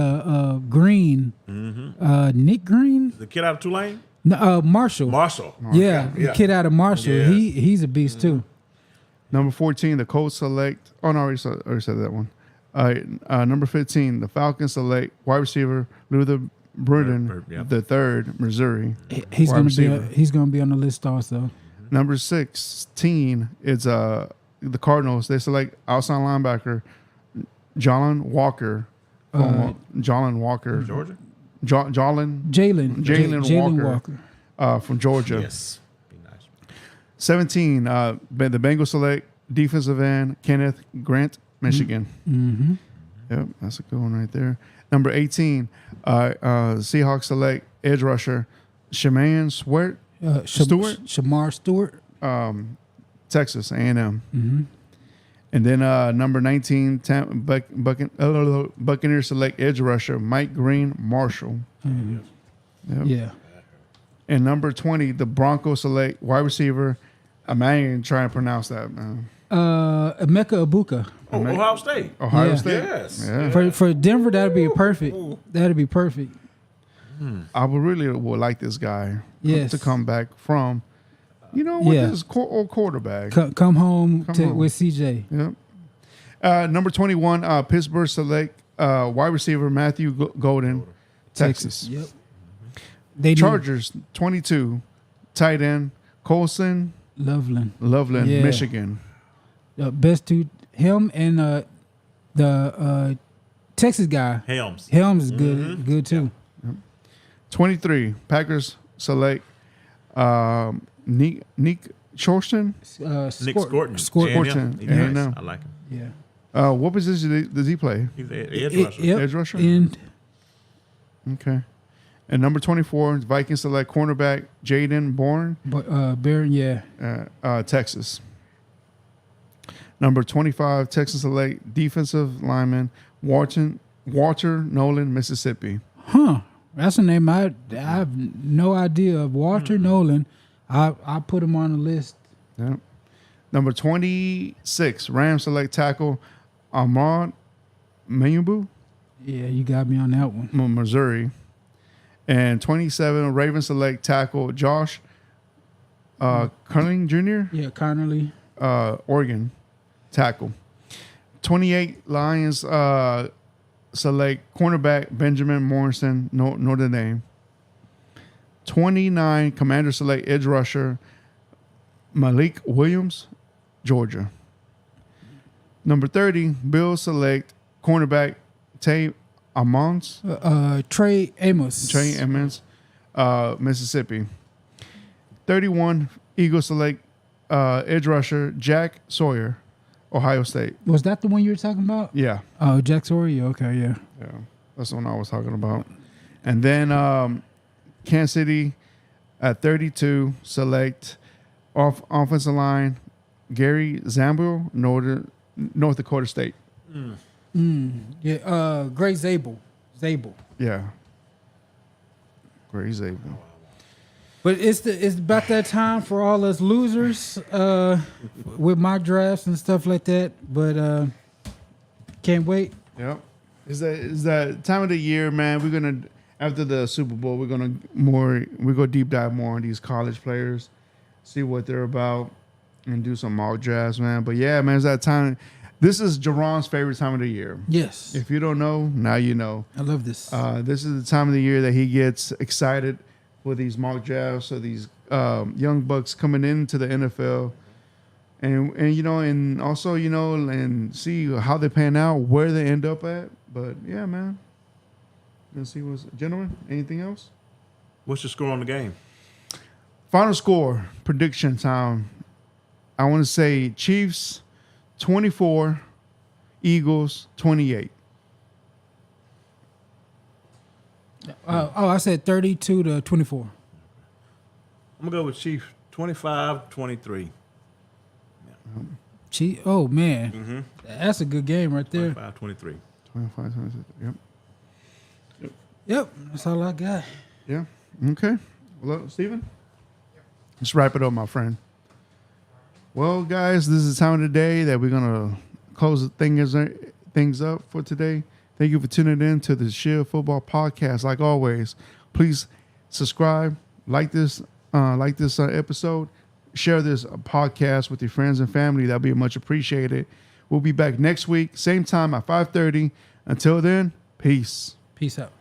Green, Nick Green, The kid out of Tulane? no, Marshall. Yeah, the Yeah. kid out of Marshall. Yes. He's a beast too. Number 14, the Colts select. Oh, no, I already said that one. Number 15, the Falcons select wide receiver Luther Burden, Yeah. the third, Missouri. He's wide gonna receiver. he's gonna be on the list also. Number 16 is the Cardinals. They select outside linebacker Jalen Walker. Jalen Walker. Georgia? Jalen Walker. From Georgia. Yes. Be nice. 17, the Bengals select defensive end Kenneth Grant, Michigan. Mm-hmm. Yep, that's a good one right there. Number 18, Seahawks select edge rusher Shaman Stewart, Shamar Stewart. Texas A&M. Mm-hmm. And then number 19, Buccaneers select edge rusher Mike Green, Marshall. Mm-hmm. Yep. Yeah. And number 20, the Broncos select wide receiver. I'm not even trying to pronounce that, man. Emeka Ibuka. Oh, Ohio State. Ohio Yeah. State. Yes. Yeah. For Denver, that'd be perfect. That'd be perfect. I would like this guy Yes. to come back from, with Yeah. his old quarterback. Come home Come home. with CJ. Yep. Number 21, Pittsburgh select wide receiver Matthew Golden, Texas. Yep. They need Chargers 22, tight end Colson Loveland. Loveland, Yeah. Michigan. The best two, him and the Texas guy. Helms. Helms is good too. 23, Packers select Nick Chorsten. Nick Scorton. Scorton. He's Yeah, nice. no. I like him. Yeah. What position does he play? He's an edge rusher. Yep. Edge rusher? And Okay. And number 24, Vikings select cornerback Jaden Bourne, Barron, yeah. Texas. Number 25, Texas select defensive lineman Walter Nolan, Mississippi. Huh. That's a name I have no idea of. Walter Nolan. I put him on the list. Yeah. Number 26, Rams select tackle Ahmad Mayubu, Yeah, you got me on that one. Missouri. And 27, Ravens select tackle Josh Cunning Jr., Yeah, Connerly. Oregon, tackle. 28, Lions select cornerback Benjamin Morrison, Notre Dame. 29, Commander select edge rusher Malik Williams, Georgia. Number 30, Bills select cornerback Tay Amons, Trey Amos. Trey Emmons, Mississippi. 31, Eagles select edge rusher Jack Sawyer, Ohio State. Was that the one you were talking about? Yeah, Oh, Jack Sawyer. Okay, yeah. that's the one I was talking about. And then Kansas City at 32 select offensive line Gary Zambo, North Dakota State. Yeah. Gray Zabel. Yeah, Gray Zabel. But it's about that time for all us losers with mock drafts and stuff like that. But can't wait. Yep. Is that time of the year, man? We're gonna after the Super Bowl, we're go deep dive more on these college players, see what they're about, and do some mock drafts, man. But yeah, man, it's that time. This is Jerron's favorite time of the year. Yes. If you don't know, now you know. I love this. This is the time of the year that he gets excited for these mock drafts or these young bucks coming into the NFL, and you know, and also you know, and see how they pan out, where they end up at. But yeah, man, let's see what's gentlemen. Anything else? What's your score on the game? Final score prediction time. I want to say Chiefs 24, Eagles 28. I said 32-24. I'm going to go with Chiefs 25-23. Oh man, that's a good game right there. 25-23. 25, 26. Yep. Yep, that's all I got. Yeah. Okay. Well, Steven? Let's wrap it up, my friend. Well, guys, this is the time of the day that we're going to close things up for today. Thank you for tuning in to the Shield Football Podcast. Like always, please subscribe, like this episode, share this podcast with your friends and family. That'll be much appreciated. We'll be back next week, same time at 5:30. Until then, peace. Peace out.